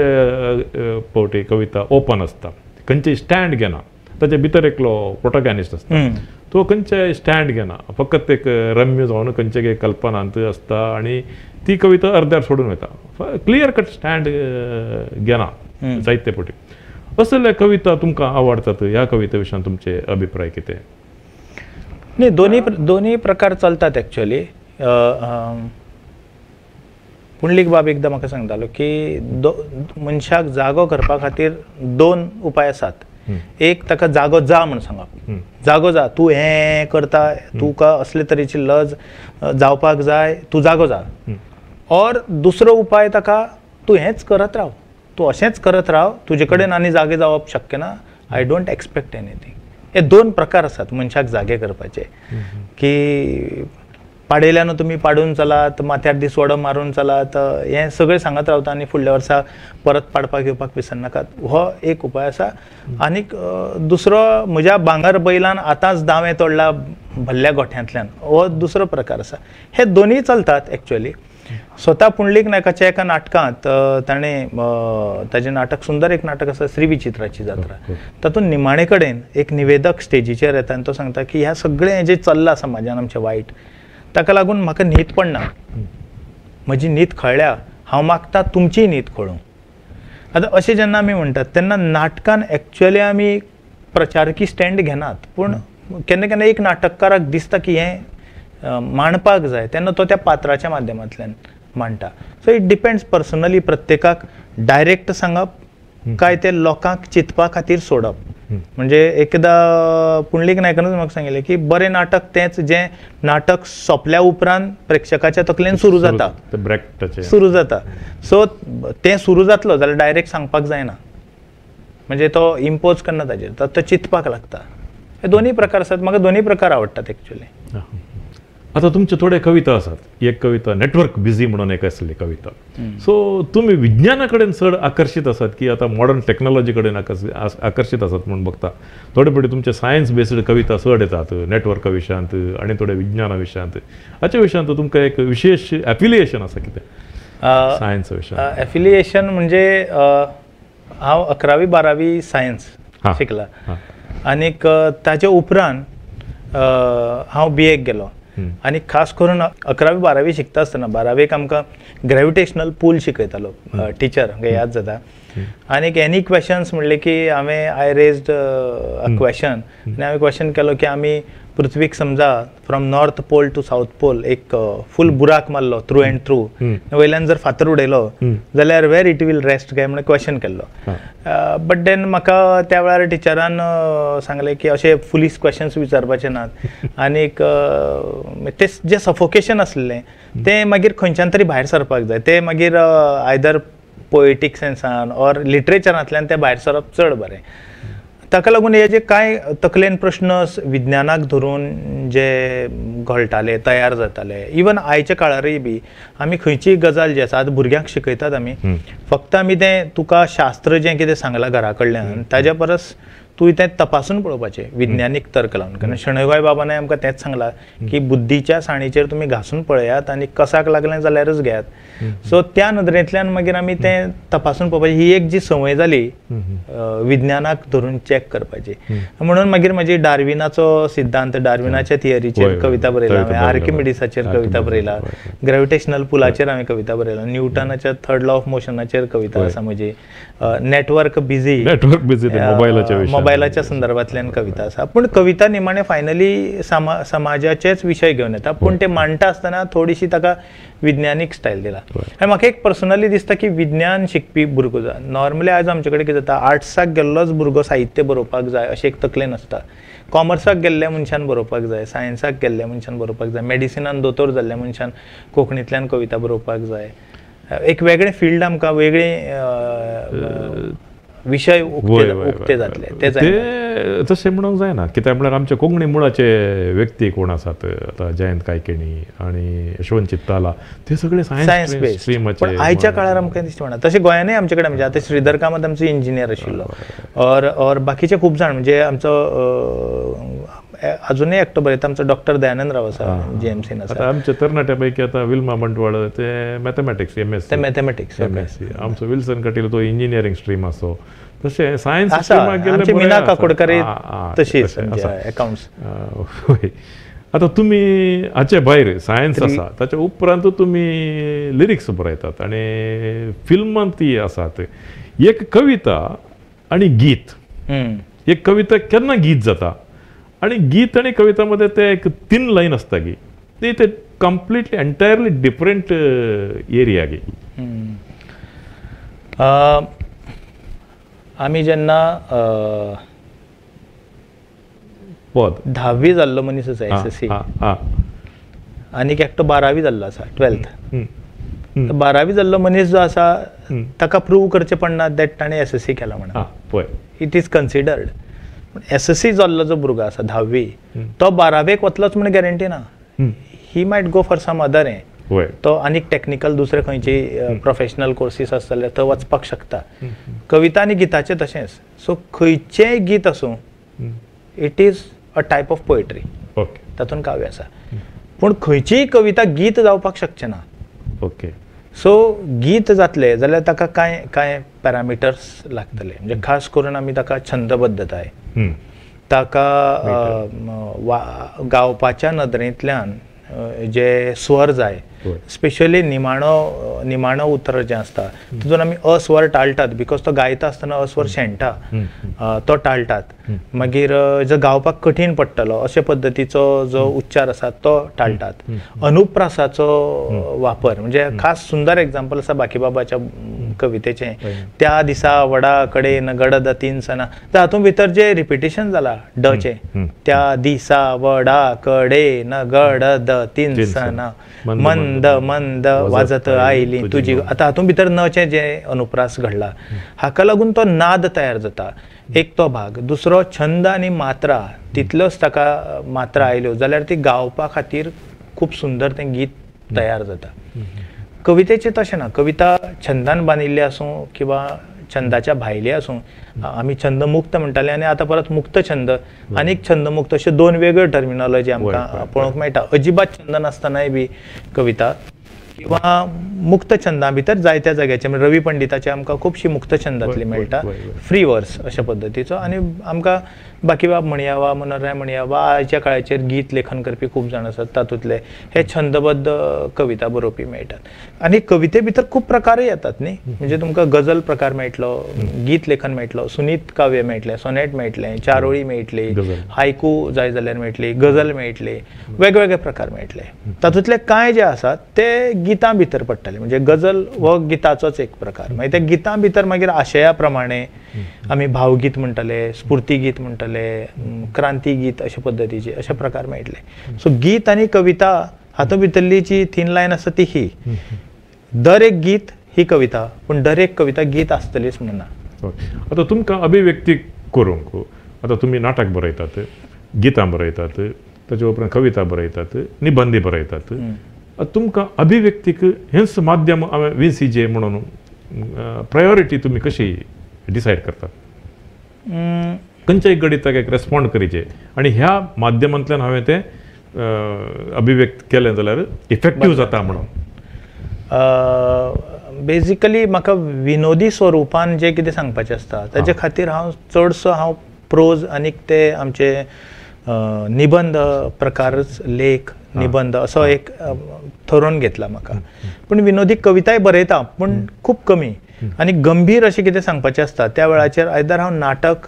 फावटी कविता ओपन आसता, खंयचेय स्टँड घेना, ताचे भितर एकलो प्रोटॅगनिस्ट आसता, तो खंयचेय स्टँड घेना, फकत एक रम्य जावन खंयचे कल्पनांत आसता आनी ती कविता अर्द्यार सोडून वयता. क्लियर कट स्टँड घेना जायते फावटी. असले कविता तुमकां आवडटात? ह्या कविते विशयान तुमचे अभिप्राय कितें? न्ही, दोनी प्रकार चलतात एक्चुअली. पुंडलीक बाब एकदां म्हाका सांगतालो की मनशाक जागो करपा खातीर दोन उपाय आसात. एक ताका जागो जा म्हूण सांगप, जागो जा, तूं हें करता, तुका असले तरेची लज जावपाक जाय, तूं जागो जा. और दुसरो उपाय ताका तूं हेंच करत राव, तूं अशेंच करत राव, तुजे कडेन आनी जागे जावप शक्य ना, आय डोंट एक्सपेक्ट एनीथींग. हे दोन प्रकार आसात मनशाक जागे करपाचे. की पाडयल्यान तुमी पाडून चलात, माथ्यार दिसवडो मारून चलात, हें सगळें सांगत रावता आनी फुडल्या वर्सा परत पाडपाक येवपाक विसरनाकात, हो एक उपाय आसा. आनीक दुसरो, म्हज्या भांगर बैलान आतांच दावें तोडला भल्ल्या गोठ्यांतल्यान, हो दुसरो प्रकार आसा. हे दोनूय चलतात एक्चुअली. स्वता पुंडलीक नायकाच्या एका नाटकांत ताणें ताजें नाटक, सुंदर एक नाटक आसा, श्री विचित्राची जात्रा, तातूंत निमाणे कडेन एक निवेदक स्टेजीचेर येता आनी तो सांगता की ह्या सगळें जें चल्लां समाजान आमचें वायट, ताका लागून म्हाका न्हीद पडना, म्हजी न्हीद खळ्ळ्या, हांव मागता तुमचीय न्हीद खळूं. आतां अशें जेन्ना आमी म्हणटात तेन्ना नाटकान एक्चुअली आमी प्रचारकी स्टँड घेनात, पूण केन्ना केन्ना एक नाटककाराक दिसता की हें मांडपाक जाय तेन्ना तो त्या पात्राच्या माध्यमांतल्यान मांडटा. So it depends personally. प्रत्येकाक डायरेक्ट सांगप काय ते लोकांक चिंतपा खातीर सोडप. म्हणजे एकदा पुंडलीक नायकानूच म्हाका सांगिल्लें की बरें नाटक तेंच जें नाटक सोंपल्या उपरांत प्रेक्षकाच्या तकलेन सुरू जाता. सुरू जाता. सो तें सुरू जातलो जाल्यार डायरेक्ट सांगपाक जायना. म्हणजे तो इम्पोज करना ताजेर, तो चिंतपाक लागता. हे दोन्ही प्रकार आसात. म्हाका दोन्ही प्रकार आवडटात एक्चुअली. आता तुमचे थोडे कविता आसात. एक कविता नेटवर्क बिझी म्हणून एक असली कविता. सो तुम्ही विज्ञानाकडेन चड आकर्षित आसात की आता मॉडर्न टेक्नॉलॉजी कडेन आकर्षित आसात म्हणून बघता. थोडे फावटी तुमचे सायन्स बेस्ड कविता चड येतात नेटवर्का विशयांत आणि थोडे विज्ञाना विशयांत. हाच्या विशयांत तुमकां एक विशेष एफिलिएशन आसा कितें सायन्स विशयांत? एफिलिएशन म्हणजे हांव 11वी 12वी सायन्स शिकला आनीक ताचे उपरांत हांव BA गेलो. आनी खास करून 11वी 12वी शिकता आसतना 12वेक आमकां ग्रॅविटेशनल पूल शिकयतालो टिचर, म्हाका याद जाता. आनीक एनी क्वेश्चन्स म्हणले की आय रेज्ड अ क्वेश्चन आनी हांवें क्वेश्चन केलो की आमी पृथ्वीक समजा from north pole to south pole एक फूल बुराक मारलो थ्रू अँड थ्रू, वयल्यान जर फातर उडयलो जाल्यार वेर इट वील रेस्ट काय म्हणून क्वेश्चन केल्लो. बट देन म्हाका त्या वेळार टिचरान सांगलें की अशे फुलीस क्वेश्चन्स विचारपाचे नात. आनीक ते जे सफोकेशन आसलें तें मागीर खंयच्यान तरी भायर सरपाक जाय. ते मागीर आयदर पोएटीक सेन्सान ऑर लिटरेचरांतल्यान ते भायर सरप चड बरें. ताका लागून हे जे कांय तकलेन प्रश्न विज्ञानाक धरून जे घोळटाले तयार जाताले, इवन आयच्या काळारूय बी आमी खंयचीय गजाल जी आसा आतां भुरग्यांक शिकयतात आमी, फक्त आमी तें तुका शास्त्र जें कितें सांगलां घरा कडल्यान ताज्या परस तूं तें तपासून पळोवपाचें विज्ञानीक तर्क लावन. कारण शणैगोय बाबान आमकां तेंच सांगलां की बुद्धीच्या साणीचेर तुमी घासून पळयात आनी कसाक लागलें जाल्यारच घेयात. सो त्या नदरेंतल्यान मागीर आमी तें तपासून पळोवपाचें. ही एक जी संवय जाली विज्ञानाक धरून चॅक करपाची. म्हणून मागीर म्हाजी डार्विनाचो सिद्धांत, डार्विनाच्या थियरीचेर कविता बरयला हांवें, आर्किमिडीसाचेर कविता बरयला, ग्रॅविटेशनल पुलाचेर हांवें कविता बरयला, न्यूटनाच्या थर्ड लॉ ऑफ मोशनाचेर कविता आसा म्हजी, नेटवर्क बिझी मोबायलाच्या संदर्भांतल्यान कविता आसा. पूण कविता निमाणे फायनली समाजाचेच विशय घेवन येता, पूण ते मांडटा आसतना थोडीशी ताका विज्ञानीक स्टायल दिला. आनी म्हाका एक पर्सनली दिसता की विज्ञान शिकपी भुरगो जाय. नॉर्मली आज आमचे कडेन कितें जाता, आर्ट्साक गेल्लोच भुरगो साहित्य बरोवपाक जाय अशें एक तकलेन आसता. कॉमर्साक गेल्ल्या मनशान बरोवपाक जाय, सायन्साक गेल्ल्या मनशान बरोवपाक जाय, मेडिसिनान दोतोर जाल्ल्या मनशान कोंकणींतल्यान कविता बरोवपाक जाय. एक वेगळें फील्ड आमकां वेगळी विशय उक्ते जातले ते तशें म्हणूंक जायना. कित्याक म्हळ्यार आमचे कोंकणी मुळाचे व्यक्ती कोण आसात, आतां जयंत कायकिणी आनी यशवंत चित्ताला, ते सगळे सायन्स बेस्ड. पण आयच्या काळार आमकां दिसता म्हणा तशें गोंयानूय आमचे कडेन म्हणजे आतां श्रीधर कामत आमचो इंजिनियर आशिल्लो, और बाकीचे खूब जाण म्हणजे आमचो अजूनय एकटो बरयता आमचो डॉक्टर दयानंद राव आसा JMCन आसा. आमचे तरणाट्या पैकी आतां विल्मा मंटवाळ ते मॅथमॅटिक्स MS, ते मॅथमॅटिक्स आमचो विल्सन कटील तो इंजिनियरींग स्ट्रीम आसो. तशें सायन्स मीना काकोडकर तशीच अकाउंट्स. आतां तुमी हाचे भायर सायन्स आसा ताच्या उपरांत तुमी लिरिक्स बरयतात आनी फिल्मांतय आसात. एक कविता आनी गीत, एक कविता केन्ना गीत जाता आणि गीत आणि कवितामध्ये ते एक 3 लाईन असता की ते कम्प्लिटली एंटायरली डिफरंट एरिया गे. आमी जेन्ना पद 10वी जाल्लो मनीस आसा SSC आनीक एकटो 12वी जाल्लो आसा 12th. 12वी जाल्लो मनीस जो आसा ताका प्रूव करचें पडना दॅट ताणें SSC केला म्हणून. It is considered. SSC जाल्लो जो भुरगो आसा 10वी तो 12वेक वतलोच म्हणून गॅरंटी ना. He might go for some other तो आनीक टेक्निकल दुसरे खंयची प्रोफेशनल कोर्सीस आसता जाल्यार तो वचपाक शकता. कविता आनी गिताचें तशेंच. सो खंयचेंय गीत आसूं it is a type of poetry, तातूंत काव्य आसा. पूण खंयचीय कविता गीत जावपाक शकचें ना. ओके. सो गीत जातले जाल्यार ताका कांय पॅरामिटर्स लागतले. म्हणजे खास करून आमी ताका छंदबद्धताय, ताका गावपाच्या नदरेंतल्यान जे स्वर जाय, स्पेशली निमाणो उतर जें आसता तितून आमी अस्वर टाळटात बिकॉज तो गायता आसतना अस्वर शेणटा, तो टाळटात. मागीर जो गावपाक कठीण पडटलो अशे पद्दतीचो जो उच्चार आसा तो टाळटात. अनुप्रासाचो वापर म्हणजे खास सुंदर एग्जाम्पल आसा बाकीबाबाच्या कवितेचें त्या दिसा वडा कडेन गडद 3 सना तर हातूंत भितर जे रिपिटेशन जाला डचे त्या दिसा वडा कडेन गडद 3 सना मंद मंद वाजत आयली तुजी आतां हातूंत भितर नचें जे अनुप्रास घडला हाका लागून तो नाद तयार जाता एक तो भाग दुसरो छंद आनी मात्रा तितल्योच ताका मात्रा आयल्यो जाल्यार ती गावपा खातीर खूब सुंदर तें गीत तयार जाता कवितेचें तशें ना कविता छंदान बांदिल्ली आसूं किंवा छंदाच्या भायली आसूं आमी छंद मुक्त म्हणटाले आनी आतां परत मुक्त छंद आनीक छंद मुक्त अशे दोन वेगळे टर्मिनॉलॉजी आमकां पळोवंक मेळटा अजिबात छंद नासतनाय बी कविता किंवा मुक्त छंदा भितर जायत्या जाग्याचे म्हणजे रवी पंडिताचे आमकां खुबशी मुक्त छंदांतली मेळटा फ्री वर्स अशा पद्दतीचो आनी आमकां बाकीबाब म्हणया वा मनोराय म्हणया वा आयच्या काळाचेर गीत लेखन करपी खूब जाण आसात तातूंतले हे छंदबद्द कविता बरोवपी मेळटात आनी कविते भितर खूब प्रकारय येतात न्ही म्हणजे तुमकां गजल प्रकार मेळटलो गीत लेखन मेळटलो सुनीत काव्य मेळटलें सोनेट मेळटलें चारोळी मेळटली हायकू जाय जाल्यार मेळटली गजल मेळटली वेगवेगळे प्रकार मेळटले तातूंतले कांय जे आसात ते गितां भितर पडटले म्हणजे गजल हो गिताचोच एक प्रकार मागीर त्या गितां भितर मागीर आशया प्रमाणे आमी भावगीत म्हणटले स्फूर्ती गीत म्हणटले क्रांती गीत अशा पद्दतीचे अशे प्रकार मेळटले सो गीत आनी कविता हातूंत भितरली जी थीन लायन आसा ती ही दर एक गीत ही कविता पूण दर एक कविता गीत आसतलीच म्हणना आतां तुमकां अभिव्यक्ती करूंक आतां तुमी नाटक बरयतात गितां बरयतात ताचे उपरांत कविता बरयतात निबंदी बरयतात तुमकां अभिव्यक्तीक हेंच माध्यम VCJ म्हणून प्रायोरिटी तुमी कशी डिसायड करतात खंयच्याय गणिताक एक रेस्पॉन्ड करीचे आनी ह्या माध्यमांतल्यान हांवें तें अभिव्यक्त केलें जाल्यार इफेक्टीव जाता म्हणून बेजिकली म्हाका विनोदी स्वरुपान जे कितें सांगपाचें आसता ताचे खातीर हांव प्रोज आनीक ते आमचे निबंध प्रकारच लेख निबंध असो एक थरोवन घेतला म्हाका पूण विनोदी कविताय बरयता पूण खूब कमी आनी गंभीर अशें कितें सांगपाचें आसता त्या वेळाचेर आयदर हांव नाटक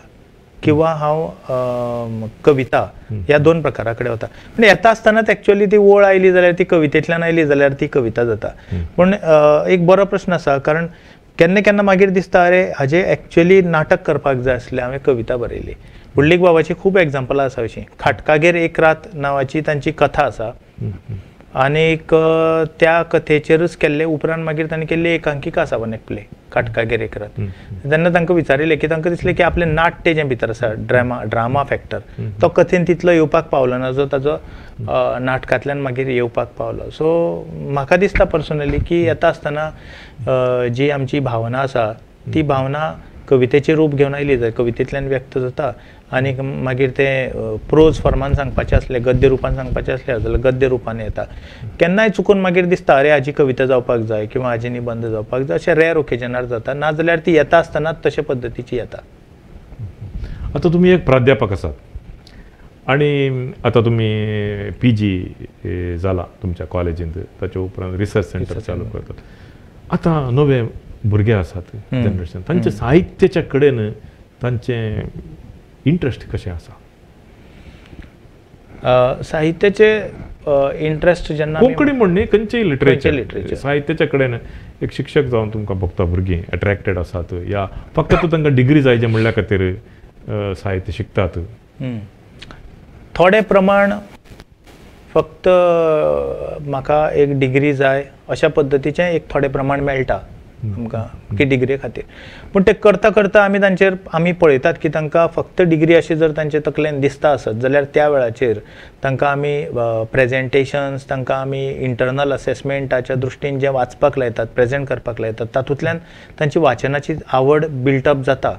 किंवा हांव कविता ह्या दोन प्रकारा कडेन वता पूण येता आसतनाच एक्चुअली ती ओळ आयली जाल्यार ती कवितेंतल्यान आयली जाल्यार ती कविता जाता पूण एक बरो प्रश्न आसा कारण केन्ना केन्ना मागीर दिसता अरे हाजें एक्चुअली नाटक करपाक जाय आसलें हांवें कविता बरयली पुंडलीक बाबाची खूब एग्जांपलां आसा अशीं खाटकागेर एक रात नांवाची तांची कथा आसा आनीक त्या कथेचेरच केल्ले उपरांत मागीर तांणी केल्ली एकांकिका आसा वन एक प्ले खाटकागेर एक रात तेन्ना तांकां विचारिल्लें की तांकां दिसलें की आपलें नाट्य जें भितर आसा ड्रामा फॅक्टर तो कथेन तितलो येवपाक पावलो ना जो ताजो नाटकांतल्यान मागीर येवपाक पावलो सो म्हाका दिसता पर्सनली की येता आसतना जी आमची भावना आसा ती भावना कवितेचें रूप घेवन आयली जाय कवितेंतल्यान व्यक्त जाता आनी मागीर तें प्रोज फॉर्मान सांगपाचें आसलें गद्य रुपान सांगपाचें आसलें जाल्यार गद्य रुपान येता केन्नाय चुकून मागीर दिसता अरे हाजी कविता जावपाक जाय किंवा हाजी निबंध जावपाक जाय अशें रॅर ओकेजनार जाता ना जाल्यार ती येता आसतनाच तशे पद्दतीची येता आतां तुमी एक प्राध्यापक आसात आनी आतां तुमी PG जाला तुमच्या कॉलेजींत ताचे उपरांत रिसर्च सेंटर चालू करतात आतां नवे भुरगे आसात जनरेशन तांचे साहित्याच्या कडेन तांचें इंट्रस्ट कशें आसा साहित्याचे इंट्रस्ट जेन्ना कोंकणी म्हण न्ही खंयचेय लिटरेचर साहित्याच्या कडेन एक शिक्षक जावन तुमकां भोगता भुरगीं अट्रॅक्टेड आसात या फक्त तांकां डिग्री जाय जे म्हणल्या खातीर साहित्य शिकतात थोडे प्रमाण फक्त म्हाका एक डिग्री जाय अशा पद्दतीचें एक थोडे प्रमाण मेळटा आमकां की डिग्री खातीर पूण ते करता करता आमी तांचेर आमी पळयतात की तांकां फक्त डिग्री अशी जर तांचे तकलेन दिसता आसत जाल्यार त्या वेळाचेर तांकां आमी प्रेजेंटेशन्स तांकां आमी इंटरनल असेसमेंटाच्या दृश्टीन जे वाचपाक लायतात प्रेजेंट करपाक लायतात तातूंतल्यान तांची वाचनाची आवड बिल्टअप जाता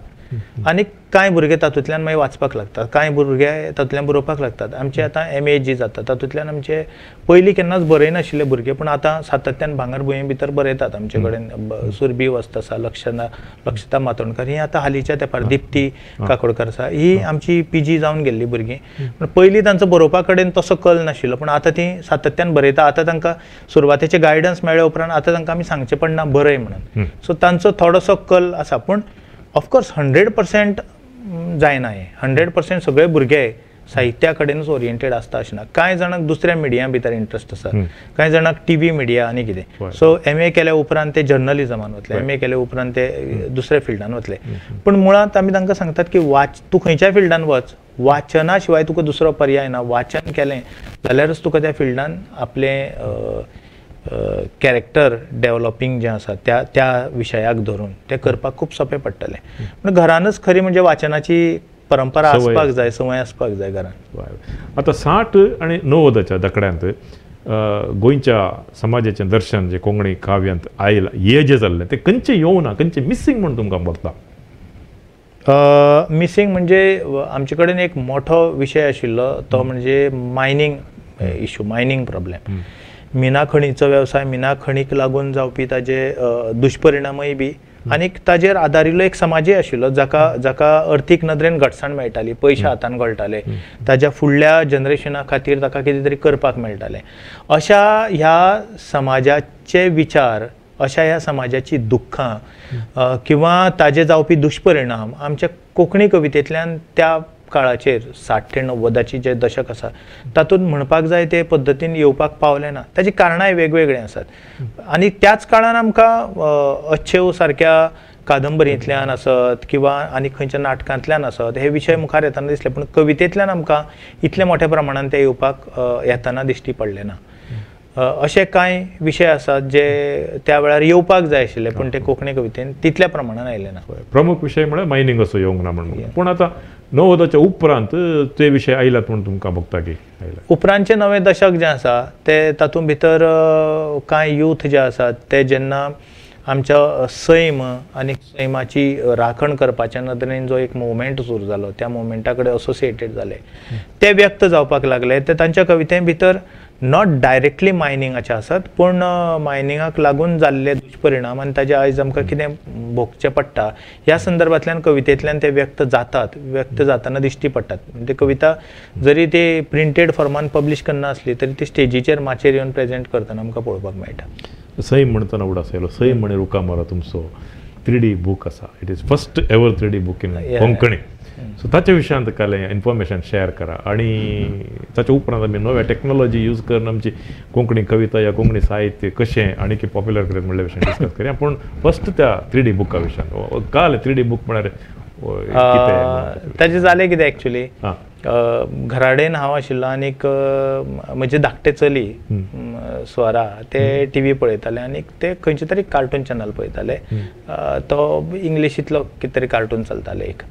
आनी कांय भुरगे तातूंतल्यान मागीर वाचपाक लागतात कांय भुरगे तातूंतल्यान बरोवपाक लागतात आमचे आतां MA जी जाता तातूंतल्यान आमचे पयलीं केन्नाच बरयनाशिल्ले भुरगे पूण आतां सातत्यान भांगर भुंये भितर बरयतात आमचे कडेन सुरभी वस्त आसा लक्षता मातोंडकर ही आतां हालींच्या तेंपार दिप्ती काकोडकर आसा ही आमची PG जावन गेल्ली भुरगीं पूण पयलीं तांचो बरोवपा कडेन तसो कल नाशिल्लो पूण आतां ती सातत्यान बरयता आतां तांकां सुरवातेचे गायडन्स मेळ्ळे उपरांत आतां तांकां आमी सांगचें पडना बरय म्हणून सो तांचो थोडोसो कल आसा पूण ऑफकोर्स 100% जायना हें 100% सगळे भुरगे साहित्या कडेनूच ओरिएंटेड आसता अशें ना. कांय जाणांक दुसऱ्या मिडिया भितर इंट्रस्ट आसा, कांय जाणांक टीव्ही मिडिया आनी कितें. सो MA केल्या उपरांत ते जर्नलिजमान वतले, MA केल्या उपरांत ते दुसऱ्या फिल्डान वतले. पण मुळात आमी तांकां सांगतात की तूं खंयच्याय फिल्डान वच, वाचना शिवाय तुका दुसरो पर्याय ना. वाचन केलें जाल्यारच तुका त्या फिल्डान आपलें कॅरेक्टर डेव्हलपिंग जें आसा त्या विशयाक धरून तें करपाक खूब सोंपें पडटलें. पूण घरानच खरी म्हणजे वाचनाची परंपरा आसपाक जाय, संवय आसपाक जाय घरान. आतां 60 आनी 90च्या दखड्यांत गोंयच्या समाजाचें दर्शन जे कोंकणी काव्यांत आयलां, हे जें जाल्लें तें खंयचें येवना, खंयचें मिसींग म्हणून तुमकां पडटा? मिसींग म्हणजे आमचे कडेन एक मोठो विशय आशिल्लो, तो म्हणजे मायनींग इश्यू, मायनींग प्रॉब्लेम. मिना खणीचो वेवसाय, मिना खणीक लागून जावपी ताजे दुश्परिणामय बी, आनीक ताजेर आदारिल्लो एक समाजय आशिल्लो जाका अर्थीक नदरेन घटसाण मेळटाली, पयशे हातान गळटाले, ताज्या फुडल्या जनरेशना खातीर ताका कितें तरी करपाक मेळटालें. अशा ह्या समाजाचे विचार, अशा ह्या समाजाची दुख्खां किंवा ताजे जावपी दुश्परिणाम आमच्या कोंकणी कवितेंतल्यान त्या काळाचेर 60 ते 90ची जे दशक आसा तातूंत म्हणपाक जाय ते पद्दतीन येवपाक पावलें ना. ताची कारणांय वेगवेगळीं आसात. आनी त्याच काळान आमकां अच्छेव सारक्या कादंबरींतल्यान आसत किंवा आनी खंयच्या नाटकांतल्यान आसत हे विशय मुखार येताना दिसले, पूण कवितेंतल्यान आमकां इतले मोठ्या प्रमाणान ते येवपाक येताना दिश्टी पडले ना. अशे कांय विशय आसात जे त्या वेळार येवपाक जाय आशिल्ले, पूण ते कोंकणी कवितेन तितल्या प्रमाणान आयले ना. प्रमुख विशय म्हळ्यार मायनींग असो येवंक ना म्हणून. पूण आतां 90च्या उपरांत ते विशय आयलात म्हणून तुमकां भोगता की? उपरांतचें 9वें दशक जें आसा ते तातूंत भितर कांय यूथ जे आसात ते जेन्ना आमच्या सैम आनी सैमाची राखण करपाच्या नदरेन जो एक मुवमेंट सुरू जालो, त्या मुवमेंटा कडेन असोसिएटेड जाले, ते व्यक्त जावपाक लागले. ते तांच्या कविते भितर नॉट डायरेक्टली मायनिंगाचे आसात, पूण मायनिंगाक लागून जाल्ले दुश्परिणाम आनी ताजे आयज आमकां कितें भोगचें पडटा ह्या संदर्भांतल्यान कवितेंतल्यान ते व्यक्त जाताना दिश्टी पडटात. ते कविता जरी ती प्रिंटेड फॉर्मान पब्लीश करना आसली तरी ती स्टेजीचेर माचेर येवन प्रेजेंट करतना आमकां पळोवपाक मेळटा. सैम म्हणटना उडास आयलो. सैम म्हणे रुकामारा तुमचो 3D बूक आसा. It is first ever 3D book in Konkani. So ताच्या विशयांत कालें इन्फॉर्मेशन शेअर करा. आणि ताच्या उपरांत आमी नव्या टॅक्नॉलॉजी यूज करून आमची कोंकणी कविता या कोंकणी साहित्य कशें आनी पॉप्युलर करप म्हणल्या विशयान डिस्कस करया. पूण फर्स्ट त्या 3D बुका विशयान काल 3D बूक म्हळ्यार ताजें जालें कितें एक्चुली, घराडेन हांव आशिल्लो आनीक म्हजे धाकटे चली स्वरा ते टीव्ही पळयताले आनीक ते खंयचे तरी कार्टून चॅनल पळयताले. तो इंग्लिशींतलो कितें तरी कार्टून चलताले एक.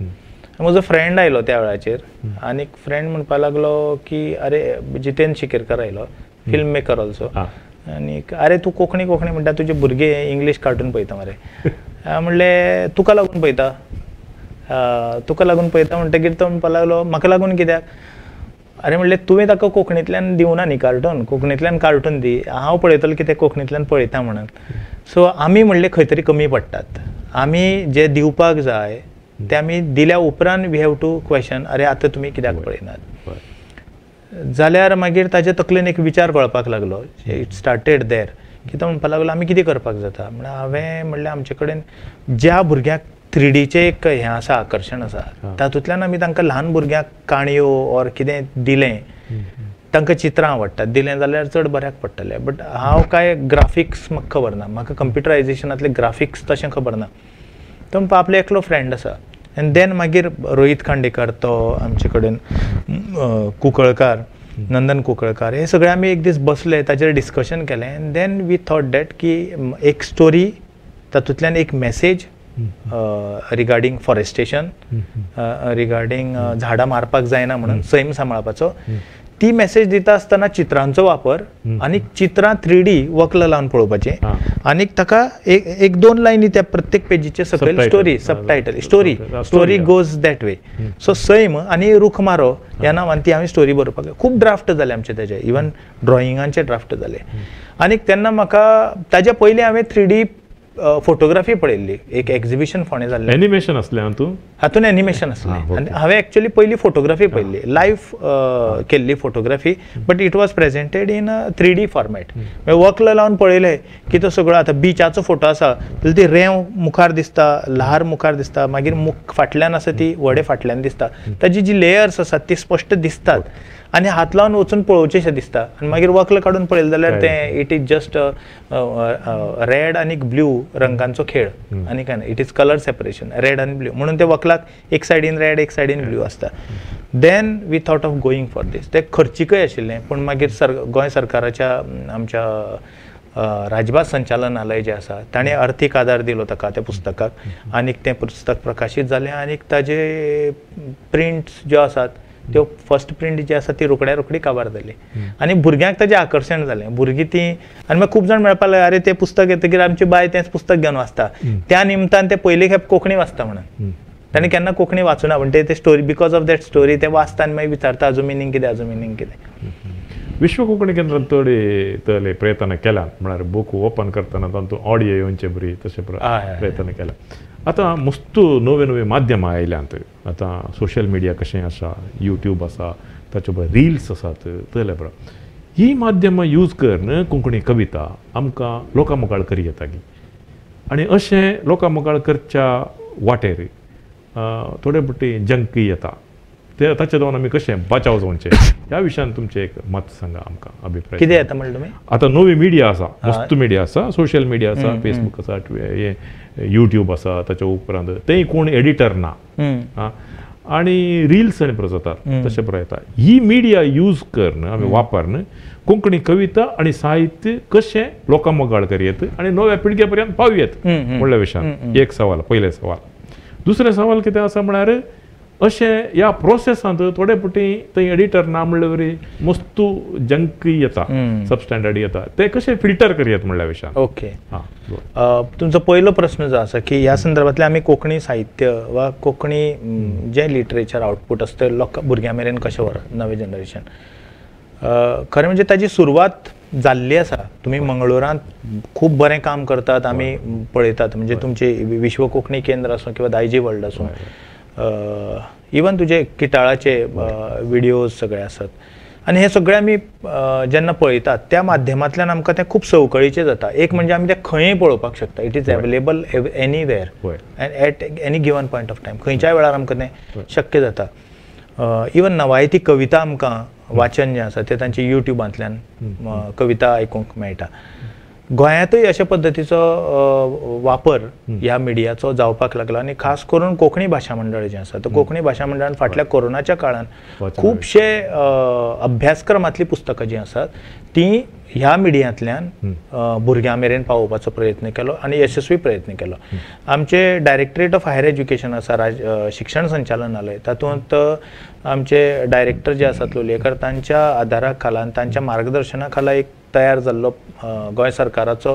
म्हजो फ्रेंड आयलो त्या वेळाचेर आनीक फ्रेंड म्हणपाक लागलो की अरे जितेंद्र शिकेरकर आयलो, फिल्म मेकर ऑल्सो, आनीक अरे तूं कोंकणी म्हणटा, तुजे भुरगे इंग्लीश कार्टून पळयता मरे. म्हणलें तुका लागून पळयता म्हणटकीर तो म्हणपाक लागलो म्हाका लागून कित्याक? अरे म्हणलें तुवें ताका कोंकणींतल्यान दिवना न्ही कार्टून, कोंकणींतल्यान कार्टून दी, हांव पळयतलो कितें कोंकणींतल्यान पळयता म्हणून. सो आमी म्हणलें खंय तरी कमी पडटात. आमी जे दिवपाक जाय ते आमी दिल्या उपरांत वी हॅव टू क्वेश्चन, अरे आतां तुमी कित्याक पळयनात? जाल्यार मागीर ताचे तकलेन एक विचार कळपाक लागलो. इट स्टार्टेड देर की तो म्हणपाक लागलो आमी कितें करपाक जाता. म्हणल्यार हांवें म्हणलें आमचे कडेन ज्या भुरग्यांक 3Dचें एक हें आसा, आकर्शण आसा, तातूंतल्यान आमी तांकां ल्हान भुरग्यांक काणयो ऑर कितें दिलें, तांकां चित्रां आवडटात, दिलें जाल्यार चड बऱ्याक पडटलें. बट हांव काय ग्राफिक्स म्हाका खबर ना, म्हाका कंप्युटरायझेशनांतले ग्राफिक्स तशें खबर ना. तो म्हणपा आपलो एकलो फ्रेंड आसा. एन्ड देन मागीर रोहीत खांडेकर, तो आमचे कडेन कुंकळकार, नंदन कुंकळकार, हे सगळे आमी एक दीस बसले, ताचेर डिस्कशन केलें. And then we thought that की एक स्टोरी, तातूंतल्यान एक मॅसेज रिगार्डींग फॉरेस्टेशन, रिगार्डींग झाडां मारपाक जायना म्हणून सैम सांबाळपाचो, ती मॅसेज दिता आसतना चित्रांचो वापर आनी चित्रां 3D वक्ल लावन पळोवपाचें आनीक ताका एक दोन लायनी त्या प्रत्येक पेजीचे सकयल story, subtitle, story goes that way. So Sam आनी रूख मारो ह्या नांवान ती हांवें स्टोरी बरोवपाक, खूब ड्राफ्ट जाले आमचे तेजे, इवन ड्रॉइंगांचे ड्राफ्ट जाले. आनीक तेन्ना म्हाका ताजे पयलीं हांवें 3D फोटोग्राफी पळयल्ली, एक एक्झिबिशन फोंडें जाल्लें, एनिमेशन असलें हातून हातून एनिमेशन असलें. आनी हांवें एक्चुअली पयली फोटोग्राफी पळयल्ली, लायव्ह केल्ली photography, but it was presented in 3D format. वक्ल लावन पळयलें की तो सगळो आतां बिचाचो फोटो आसा जाल्यार ती रेंव मुखार दिसता, ल्हार मुखार दिसता, मागीर मुख फाटल्यान आसा ती व्हडे फाटल्यान दिसता, ताजी जी लेयर्स आसात ती स्पश्ट दिसतात आनी हात लावन वचून पळोवचेशें दिसता. आनी मागीर वक्ल काडून पळयलें जाल्यार तें इट इज जस्ट रेड आनी ब्ल्यू रंगांचो खेळ, आनी काय ना. It is colour separation, red आनी ब्ल्यू, म्हणून ते वक्लाक एक सायडीन रेड एक सायडीन ब्ल्यू आसता. Then we thought of going for this. ते खर्चीकय आशिल्लें, पूण मागीर गोंय सरकाराच्या आमच्या राजभास संचालनालय जे आसा ताणें अर्थीक आदार दिलो ताका त्या पुस्तकाक, आनीक तें पुस्तक प्रकाशीत जालें, आनीक ताजे प्रिंट्स ज्यो आसात त्यो फर्स्ट प्रिंट जी आसा ती रोखडी काबार जाली, आनी भुरग्यांक ताजें आकर्शण जालें. भुरगीं ती, आनी म्हाका खूब जाण मेळपाक लागले, अरे तें पुस्तक येतकीर आमची बाय तेंच पुस्तक घेवन वाचता, त्या निमतान ते पयली खेप कोंकणी वाचता म्हणून. ताणें केन्ना कोंकणी वाचूना, पण ते story, because of that story ते वाचता आनी मागीर विचारता हाजो मिनींग कितें, हाजो मिनींग कितें. विश्व कोंकणी केंद्रान तळे प्रयत्न केला, म्हळ्यार बूक ओपन करतना तातूंत ऑडियो येवचे बरी तशें प्रयत्न केला. आतां मस्त नवे माध्यमां आयल्यांत. आतां सोशल मिडिया कशें आसा, यूट्यूब आसा, ताचे भायर रिल्स आसात, तले बरो ही माध्यमां यूज करून कोंकणी कविता आमकां लोकां मुखार करी येताली. आनी अशें लोकां मुखार करच्या वाटेर थोडे पटी जंकी येता, ते ताचे दोन आमी कशें बचाव जावचें ह्या विशयान तुमचें एक मत सांगा आमकां, अभिप्राय. कितें येता म्हणलें तुमी? आतां नवी मिडिया आसा, मस्त मिडिया आसा, सोशल मिडिया आसा, फेसबूक आसा, यूट्यूब आसा, ताच्या उपरांत तेंय कोण एडिटर ना, आनी रिल्स आनी परत जातात तशें बरो येता. ही मिडिया यूज करून आमी वापरून कोंकणी कविता आनी साहित्य कशें लोकां मुखार करयेत आनी नव्या पिळगे पर्यंत पावयेत म्हणल्या विशयान एक सवाल, पयले सवाल. दुसरे सवाल कितें आसा म्हळ्यार अशें ह्या प्रोसेसांत थोडे पटी थंय एडिटर ना म्हणले वरी मस्तू जंकी येता, सबस्टँडर्ड येता, ते कशें फिल्टर करयेत म्हणल्या विशयान. ओके, तुमचो पयलो प्रश्न जो आसा की ह्या संदर्भांतले आमी कोंकणी साहित्य वा कोंकणी जें लिटरेचर आउटपूट आसता तें लोकां भुरग्यां मेरेन कशें व्हरप, नवें जनरेशन. खरें म्हणजे ताची सुरवात जाल्ली आसा. तुमी मंगळुरांत खूब बरें काम करतात, आमी पळयतात. म्हणजे तुमचे विश्व कोंकणी केंद्र आसूं किंवा दायजी वर्ल्ड आसूं, इवन तुजे किटाळाचे व्हिडिओज सगळे आसात, आनी हे सगळे आमी जेन्ना पळयतात त्या माध्यमांतल्यान आमकां तें खूब सवकळीचें जाता. एक म्हणजे आमी तें खंयय पळोवपाक शकता, it is available anywhere at any given point of time, खंयच्याय वेळार आमकां तें शक्य जाता. इवन नवायती कविता आमकां वाचन जें आसा तें तांचे युट्यूबांतल्यान कविता आयकूंक मेळटा. गोंयांतूय अशा पद्दतीचो वापर ह्या मिडियाचो जावपाक लागला, आनी खास करून कोंकणी भाशा मंडळ जें आसा, तर कोंकणी भाशा मंडळान फाटल्या कोरोनाच्या काळान खुबशे अभ्यासक्रमांतलीं पुस्तकां जीं आसात तीं ह्या मिडियांतल्यान भुरग्यां मेरेन पावोवपाचो प्रयत्न केलो आनी यशस्वी प्रयत्न केलो. आमचे डायरेक्टरेट ऑफ हायर एज्युकेशन आसा, शिक्षण संचालनालय, तातूंत आमचे डायरेक्टर जे आसात लोलयेकर, तांच्या आदारा खाला, तांच्या मार्गदर्शना खाला एक तयार जाल्लो गोंय सरकाराचो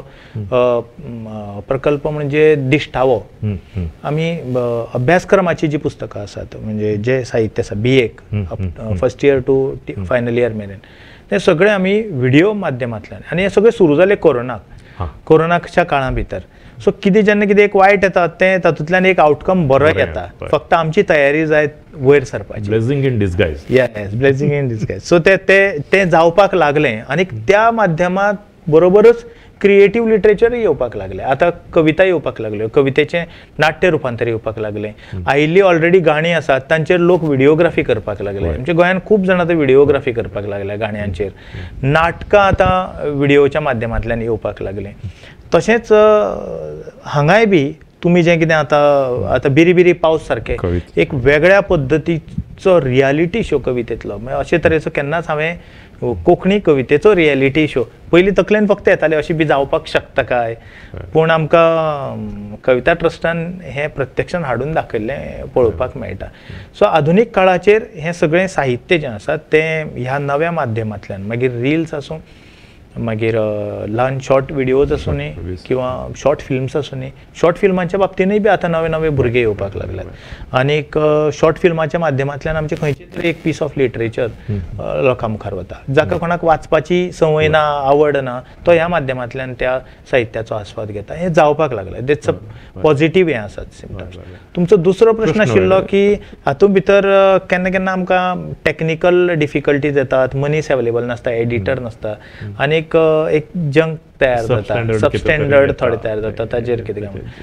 प्रकल्प म्हणजे दिश्टावो. आमी अभ्यासक्रमाची जी पुस्तकां आसात, म्हणजे जे साहित्य आसा BA first year to final year मेरेन, ते सगळे आमी व्हिडिओ माध्यमांतल्यान, आनी हे सगळे सुरू जाले कोरोनाच्या काळा भितर. सो कितें जेन्ना कितें एक वायट येता तें तातूंतल्यान एक आउटकम बरो येता, फक्त आमची तयारी जाय वयर सरपाची. Blessing in disguise. Yes, blessing in disguise. So तें जावपाक लागलें, आनी त्या माध्यमांत बरोबरच क्रिएटीव लिटरेचरय येवपाक लागलें. आतां कविता येवपाक लागल्यो, कवितेचें नाट्य रुपांतर येवपाक लागलें. आयिल्लीं ऑलरेडी गाणीं आसात तांचेर लोक व्हिडिओग्राफी करपाक लागले. म्हणजे गोंयांत खूब जाण आतां व्हिडिओग्राफी करपाक लागल्या गाणयांचेर. नाटकां आतां व्हिडिओच्या माध्यमांतल्यान येवपाक लागलें. तशेंच हांगाय बी तुमी जें कितें आतां बिरी बिरी पावस सारकें एक वेगळ्या पद्दतीचो रियालिटी शो कवितेंतलो, अशे तरेचो केन्नाच हांवें कोंकणी कवितेचो रियालिटी शो पयलीं तकलेन फक्त येतालें अशें बी जावपाक शकता काय, पूण आमकां कविता ट्रस्टान हें प्रत्यक्षान हाडून दाखयल्लें पळोवपाक मेळटा. सो आधुनीक काळाचेर हें सगळें साहित्य जें आसा तें ह्या नव्या माध्यमांतल्यान, मागीर रिल्स आसूं, मागीर ल्हान शॉर्ट व्हिडिओज आसूं न्ही किंवा शॉर्ट फिल्म्स आसूं न्ही, शॉर्ट फिल्मांच्या बाबतीनूय बी आतां नवे नवे भुरगे येवपाक लागल्यात आनीक शॉर्ट फिल्माच्या माध्यमांतल्यान आमचें खंयचें तरी एक पीस ऑफ लिटरेचर लोकां मुखार वता. जाका कोणाक वाचपाची संवय ना, आवड ना, तो ह्या माध्यमांतल्यान त्या साहित्याचो आस्वाद घेता. हें जावपाक लागलें. देट्स अ पॉझिटिव्ह हें आसात सिम्टम्स. तुमचो दुसरो प्रश्न आशिल्लो की हातूंत भितर केन्ना केन्ना आमकां टॅक्निकल डिफिकल्टीज येतात, मनीस अवेलेबल नासता, एडिटर नासता, आनीक एक जंक तयार जाता, सबस्टँडर्ड थोडे तयार जाता. ताजेर कितें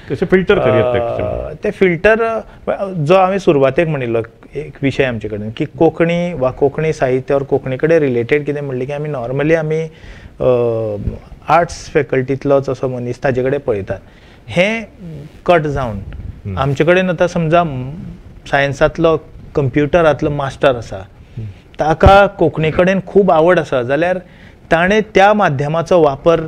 कशें फिल्टर करयात ते फिल्टर जो हांवें सुरवातेक म्हणिल्लो एक विशय आमचे कडेन की कोंकणी वा कोंकणी साहित्य और कोंकणी कडेन रिलेटेड कितें म्हणलें की आमी नॉर्मली आमी आर्ट्स फॅकल्टींतलोच असो मनीस ताजे कडेन पळयतात. हें कट जावन आमचे कडेन आतां समजा सायन्सांतलो कंप्युटरांतलो मास्टर आसा, ताका कोंकणी कडेन खूब आवड आसा जाल्यार ताणें त्या माध्यमाचो वापर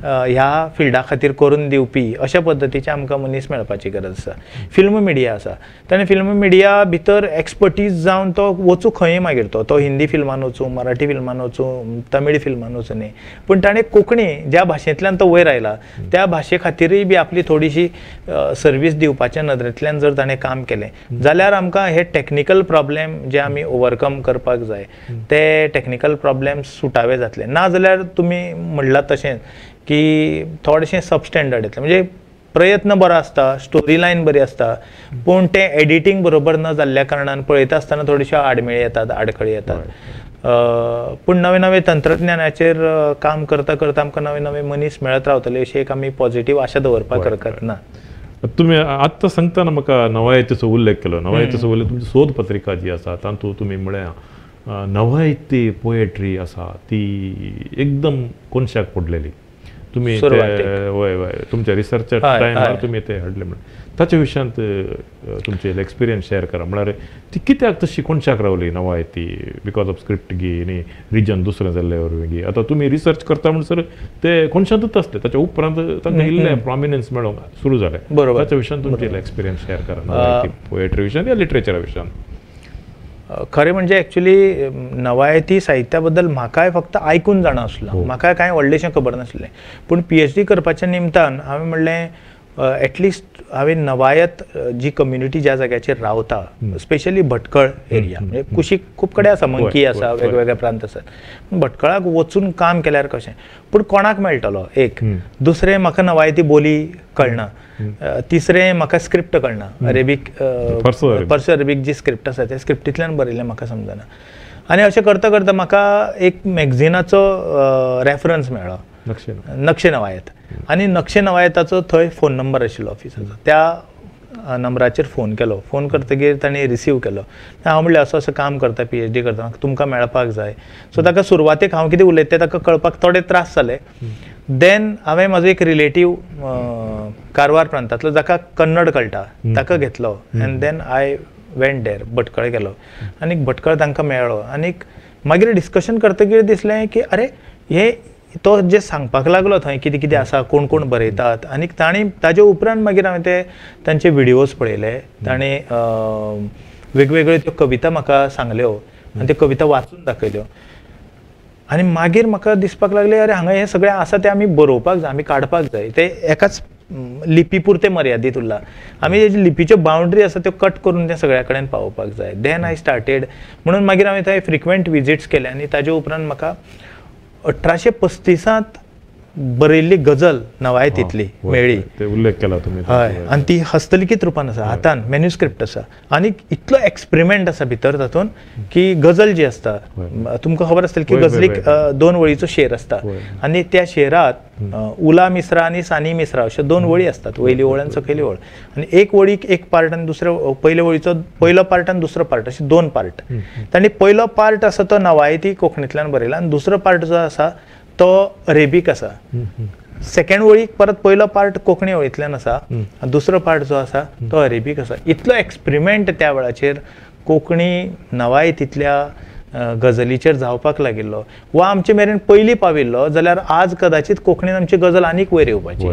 ह्या फिल्डा खातीर करून दिवपी अशा पद्दतीचे आमकां मनीस मेळपाची गरज आसा. फिल्म मिडिया आसा, ताणें फिल्म मिडिया भितर एक्सपर्टीज जावन तो वचूं खंय मागीर तो हिंदी फिल्मान वचूं, मराठी फिल्मान वचूं, तमीळ फिल्मान वचूं न्ही, पूण ताणें कोंकणी ज्या भाशेंतल्यान तो वयर आयला त्या भाशे खातीरय बी आपली थोडीशी सर्वीस दिवपाच्या नदरेंतल्यान जर ताणें काम केलें जाल्यार आमकां हे टॅक्निकल प्रॉब्लेम जे आमी ओवरकम करपाक जाय ते टॅक्निकल प्रॉब्लेम्स सुटावे जातले. ना जाल्यार तुमी म्हणलात तशेंच की थोडेशें सबस्टँडर्ड येतलें. म्हणजे प्रयत्न बरो आसता, स्टोरी लायन बरी आसता, पूण तें एडिटींग बरोबर न जाल्ल्या कारणान पळयता आसतना थोड्योश्यो आडमेळी येतात, आडखळी येतात. पूण नवे नवे तंत्रज्ञानाचेर काम करता करता आमकां नवे नवे मनीस मेळत रावतले अशी एक आमी पॉझिटिव्ह आशा दवरपाक हरकत ना. तुम्ही आत्तां सांगतना म्हाका नवायतीचो उल्लेख केलो. नवायतीचो उल्लेख तुमची सोद पत्रिका जी आसा तातूंत तुमी म्हळ्यार नवायती पोएट्री आसा ती एकदम कोनशाक पडलेली. तुम्ही तुमच्या रिसर्च टायमार तुम्ही ते हाडले म्हणून ताच्या विशयांत तुमचे एक्सपिरियन्स शेअर करा. म्हळ्यार ती कित्याक तशी कोणशाक रावली नवायती? बिकॉज ऑफ स्क्रिप्ट गी न्ही, रिजन दुसरें जाल्ले वरवीं गी. आतां तुमी रिसर्च करता म्हणसर ते कोणशांतूच आसले, ताच्या उपरांत तांकां इल्लें प्रॉमिनन्स मेळोंक सुरू जालें. बरोबर. ताच्या विशयान तुमचे एक्सपिरियन्स शेअर करा नवायती पोएट्री विशयान या लिटरेचरा विशयान. खरें म्हणजे एक्चुली नवायती साहित्या बद्दल म्हाकाय फक्त आयकून जाणा आसलो, म्हाकाय कांय व्हडलेशें खबर नासलें. पूण PhD करपाच्या निमतान हांवें म्हणलें एटलिस्ट हांवें नवायत जी कम्युनिटी ज्या जाग्याचेर रावता, स्पेशली भटकळ एरिया, म्हणजे कुशीक खूब कडेन आसा, मंकी आसा, वेगवेगळे प्रांत आसात, भटकळाक वचून काम केल्यार कशें. पूण कोणाक मेळटलो एक, दुसरें म्हाका नवायती बोली कळना, तिसरें म्हाका स्क्रिप्ट कळना, अरेबीक पर्सो अरेबीक जी स्क्रिप्ट आसा त्या स्क्रिप्टींतल्यान बरयलें म्हाका समजना. आनी अशें करता करता म्हाका एक मॅगझिनाचो रेफरन्स मेळ्ळो, नक्षे नवायत. आनी नक्षे नवायताचो थंय फोन नंबर आशिल्लो ऑफिसाचो. त्या नंबराचेर फोन केलो. फोन करतकीर ताणें रिसीव केलो. हांव म्हणलें असो असो काम करता, PhD करता, तुमकां मेळपाक जाय. सो ताका सुरवातेक हांव कितें उलयता तें ताका कळपाक थोडे त्रास जाले. देन हांवें म्हाजो एक रिलेटीव कारवार प्रांतांतलो जाका कन्नड कळटा ताका घेतलो. And then I went there, Bhatkal गेलो आनी भटकळ तांकां मेळ्ळो. आनीक मागीर डिस्कशन करतकीर दिसलें की अरे हे तो जे सांगपाक लागलो थंय कितें कितें आसा, कोण कोण बरयतात. आनीक तांणी ताजे उपरांत मागीर हांवें ते तांचे व्हिडिओज पळयले. तांणी वेगवेगळ्यो त्यो कविता म्हाका सांगल्यो आनी त्यो कविता वाचून दाखयल्यो. आनी मागीर म्हाका दिसपाक लागलें अरे हांगा हें सगळें आसा तें आमी बरोवपाक जाय, आमी काडपाक जाय. ते एकाच लिपी पुरते मर्यादीत उरला. आमी हेजी लिपीच्यो बाउंड्री आसा त्यो कट करून तें सगळ्या कडेन पावोवपाक जाय. देन आय स्टार्टेड म्हणून मागीर हांवें थंय फ्रिक्वेंट विजिट्स केले आनी ताजे उपरांत म्हाका 1835 बरयल्ली गजल नवायतींतली मेळ्ळी. उल्लेख केला तुम्ही. हय, आनी ती हस्तलिखीत रुपान आसा, हातान मॅन्युस्क्रिप्ट आसा. आनी इतलो एक्सपेरिमेंट आसा भितर तातूंत की गजल जी आसता, तुमकां खबर आसतली की गजलीक 2 वळीचो शेर आसता आनी त्या शेरांत उला मिसरा आनी सानी मिसरा अश्यो 2 वळी आसतात, वयली ओळ आनी सकयली ओळ. आनी एक वळीक एक पार्ट आनी दुसऱ्या पयल्या वळीचो पयलो पार्ट आनी दुसरो पार्ट अशे 2 पार्ट. तांणी पयलो पार्ट आसा तो नवायती कोंकणींतल्यान बरयला आनी दुसरो पार्ट जो आसा तो अरेबीक आसा. सेकंड वळीक परत पयलो पार्ट कोंकणी वळींतल्यान आसा आनी दुसरो पार्ट जो आसा तो अरेबीक आसा. इतलो एक्सपेरिमेंट त्या वेळाचेर कोंकणी नवायतींतल्या गजलीचेर जावपाक लागिल्लो वा आमचे मेरेन पयलीं पाविल्लो जाल्यार आज कदाचित कोंकणीन आमची गजल आनीक वयर येवपाची.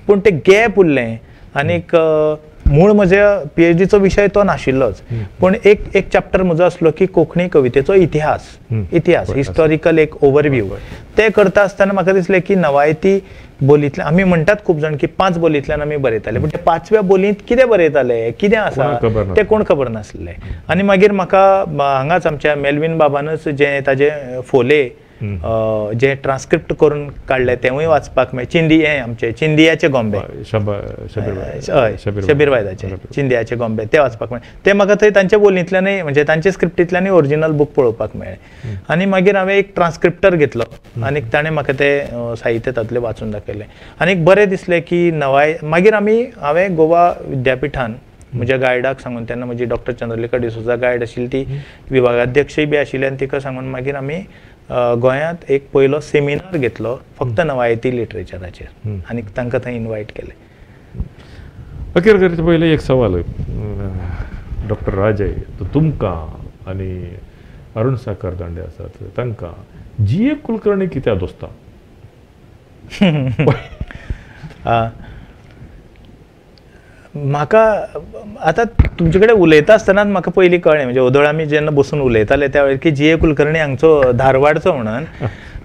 पूण तें गॅप उरलें. आनीक मूळ म्हज्या PhDचो विशय तो नाशिल्लोच, पूण एक चॅप्टर म्हजो आसलो की कोंकणी कवितेचो इतिहास हिस्टॉरिकल एक ओवरव्ह्यू. ते करता आसतना म्हाका दिसलें की नवायती बोलींतल्यान आमी म्हणटात खूब जाण की 5 बोलींतल्यान आमी बरयताले, पूण ते 5व्या बोलींत कितें बरयताले, कितें आसा तें कोण खबर नासलें. आनी मागीर म्हाका हांगाच आमच्या मेल्विन बाबानच जें ताजे फोले जे ट्रान्स्क्रिप्ट करून काडले तेवूय वाचपाक मेळ्ळे. आमचे चिंदियाचे गोंबे, शबीर वायदाचे चिंदियाचे गोंबे ते वाचपाक मेळ्ळे. ते म्हाका थंय तांच्या बोलींतल्यानय म्हणजे तांच्या स्क्रिप्टींतल्यानय ओरिजिनल बूक पळोवपाक मेळ्ळे. आनी मागीर हांवें एक ट्रान्स्क्रिप्टर घेतलो आनी ताणें म्हाका ते साहित्य तातलें वाचून दाखयलें आनी बरें दिसलें की मागीर हांवें गोवा विद्यापिठान म्हज्या गायडाक सांगून, तेन्ना म्हजी डॉक्टर चंद्रलेखा डिसोजा गायड आशिल्ली, ती विभागाध्यक्षय बी आशिल्ली, आनी तिका सांगून मागीर आमी गोंयांत एक पयलो सेमिनार घेतलो फक्त नवायती लिटरेचराचेर आनी तांकां थंय इन्वायट केलें. अखेर करचे पयले एक सवाल, डॉक्टर राजय, तुमकां आनी अरुण साकर दांडे आसात तांकां GA कुलकर्णी कित्याक दोस्ता? म्हाका आतां तुमचे कडेन उलयता आसतनाच म्हाका पयलीं कळ्ळें, म्हणजे ओदोळ आमी जेन्ना बसून उलयताले त्या वेळार की GA कुलकर्णी हांगचो धारवाडचो म्हणून,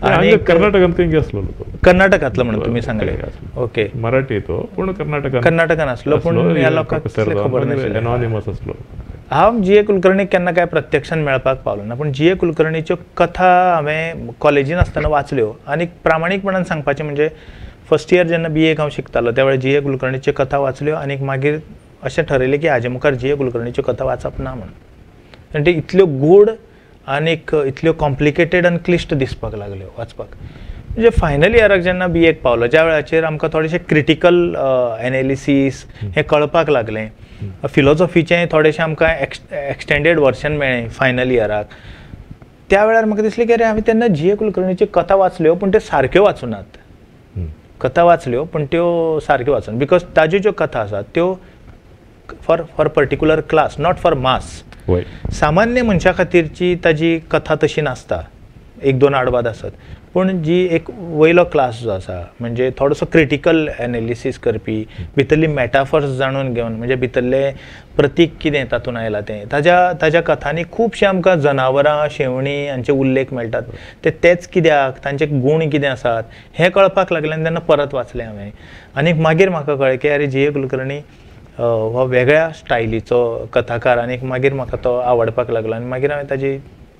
आनी कर्नाटकांत खंय आसलो तो? कर्नाटकांतलो म्हणून तुमी सांगले. ओके, मराठी तो पूण कर्नाटकान आसलो, पूण ह्या लोकांक खबर नाशिल्लें. एनॉनिमस आसलो. हांव GA कुलकर्णीक केन्ना काय प्रत्यक्षान मेळपाक पावलो ना, पूण GA कुलकर्णीच्यो कथा हांवें कॉलेजीन आसतना वाचल्यो. आनी प्रामाणीकपणान सांगपाचें म्हणजे फर्स्ट इयर जेन्ना BA हांव शिकतालो त्या वेळार GA कुलकर्णीच्यो कथा वाचल्यो आनी मागीर अशें ठरयलें की हाजे मुखार GA कुलकर्णीच्यो कथा वाचप ना म्हणून. आनी ते इतल्यो गूढ आनीक इतल्यो कॉम्प्लिकेटेड आनी क्लिश्ट दिसपाक लागल्यो वाचपाक. म्हणजे फायनल इयराक जेन्ना BA पावलो ज्या वेळाचेर आमकां थोडेशें क्रिटिकल एनालिसीस हें कळपाक लागलें, फिलॉसॉफीचें थोडेशें आमकां एक्सटेंडेड वर्शन मेळ्ळें फायनल इयराक, त्या वेळार म्हाका दिसलें की अरे हांवें तेन्ना GA कुलकर्णीच्यो कथा वाचल्यो पूण त्यो सारक्यो वाचूनात. कथा वाचल्यो पूण त्यो सारक्यो वाचून, बिकॉज ताज्यो ज्यो कथा आसात त्यो for particular class, not for mass. सामान्य मनशा खातीरची ताजी कथा तशी नासता, 1-2 आडवाद आसत, पूण जी एक वयलो क्लास जो आसा म्हणजे थोडोसो क्रिटिकल एनालिसीस करपी, भितरली मॅटाफर्स जाणून घेवन, म्हणजे भितरले प्रतीक कितें तातूंत आयलां तें, ताज्या कथांनी खुबशे आमकां जनावरां शेवणीं हांचे उल्लेख मेळटात. तेच कित्याक, तांचे गूण कितें आसात हें कळपाक लागलें आनी तेन्ना परत वाचलें हांवें. आनी मागीर म्हाका कळ्ळें की अरे GA कुलकर्णी हो वेगळ्या स्टायलीचो कथाकार, आनी मागीर म्हाका तो आवडपाक लागलो आनी मागीर हांवें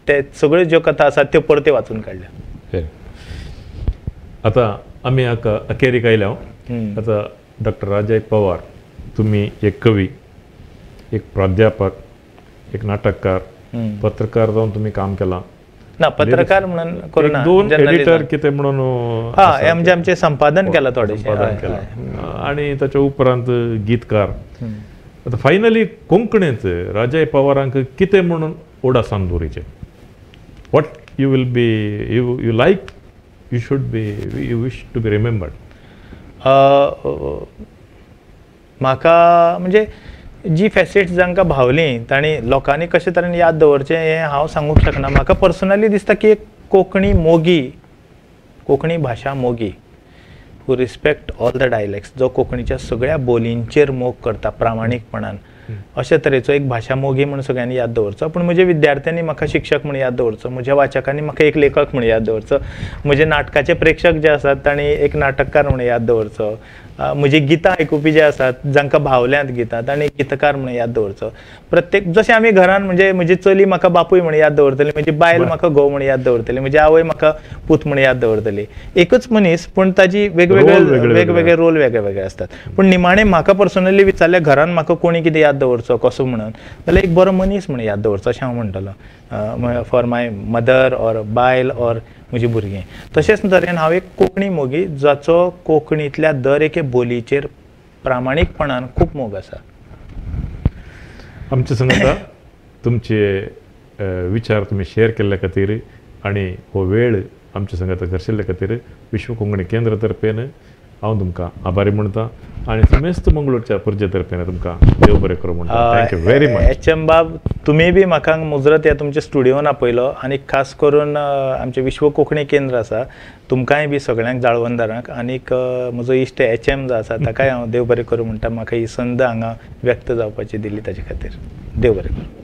ते सगळ्यो ज्यो कथा आसात त्यो परत्यो वाचून काडल्या. आतां आमी अखेरीक आयल्या. आतां डॉक्टर राजय पवार, तुमी एक कवी, एक प्राध्यापक, एक नाटककार, पत्रकार जावन तुमी काम केलां. ना, पत्रकार म्हणून करुना, 2 एडिटर कितें म्हणून म्हणजे आमचें संपादन केलां थोडेशें, आनी ताच्या उपरांत गीतकार. आतां फायनली कोंकणींत राजय पवारांक कितें म्हणून ओडासान दवरिचें? What you will be, you like, you should be, you wish to be remembered? म्हाका म्हणजे जी फॅसिट्स जांकां भावलीं तांणी लोकांनी कशे तरेन याद दवरचें हें हांव सांगूंक शकना. म्हाका पर्सनली दिसता की एक कोंकणी मोगी, कोंकणी भाशा मोगी, हू रिस्पेक्ट ऑल द डायलॅक्ट्स, जो कोंकणीच्या सगळ्या बोलींचेर मोग करता प्रामाणीकपणान, अशा तरेचो एक भाशा मोगी म्हणून सगळ्यांनी याद दवरचो. पूण म्हज्या विद्यार्थ्यांनी म्हाका शिक्षक म्हणून याद दवरचो, म्हज्या वाचकांनी म्हाका एक लेखक म्हणून याद दवरचो, म्हजे नाटकाचे प्रेक्षक जे आसात तांणी एक नाटककार म्हणून याद दवरचो, म्हजी गितां आयकुपी जे आसात जांकां भावल्यांत गितां तांणी गीतकार म्हणून याद दवरचो. प्रत्येक जशें आमी घरान म्हणजे म्हजी चली म्हाका बापूय म्हणून याद दवरतली, म्हजी बायल म्हाका घोव म्हणून याद दवरतली, म्हजी आवय म्हाका पूत म्हणून याद दवरतली. एकच मनीस पूण ताजी वेगवेगळे रोल वेगळे आसतात. पूण निमाणें म्हाका पर्सनली विचारलें घरान म्हाका कोणी कितें याद दवरचो कसो म्हणून, जाल्यार एक बरो मनीस म्हणून याद दवरचो अशें हांव म्हणटलो, फॉर माय मदर ऑर बायल ऑर म्हजी भुरगीं. तशेंच तरेन हांव एक कोंकणी मोगी जाचो कोंकणींतल्या दर एके बोलीचेर प्रामाणीकपणान खूब मोग आसा. आमचे सांगता तुमचे विचार तुमी शेअर केल्ल्या खातीर आनी हो वेळ आमचे सांगता घरशिल्ल्या खातीर विश्व कोंकणी केंद्र तर्फेन हांव तुमकां आभारी म्हणटा आनी समेस्त मंगळूरच्या पुरजे तर्फेन तुमकां देव बरें करूं म्हणटा. Thank you very much. HM बाब, तुमी बी म्हाका मुजरत ह्या तुमच्या स्टुडिओन आपयलो आनी खास करून आमचें विश्व कोंकणी केंद्र आसा तुमकांय बी सगळ्यांक जाळवणदारांक आनीक म्हजो इश्ट HM जो आसा ताकाय हांव देव बरें करूं म्हणटा. म्हाका ही संद हांगा व्यक्त जावपाची दिली ताचे खातीर देव बरें करूं.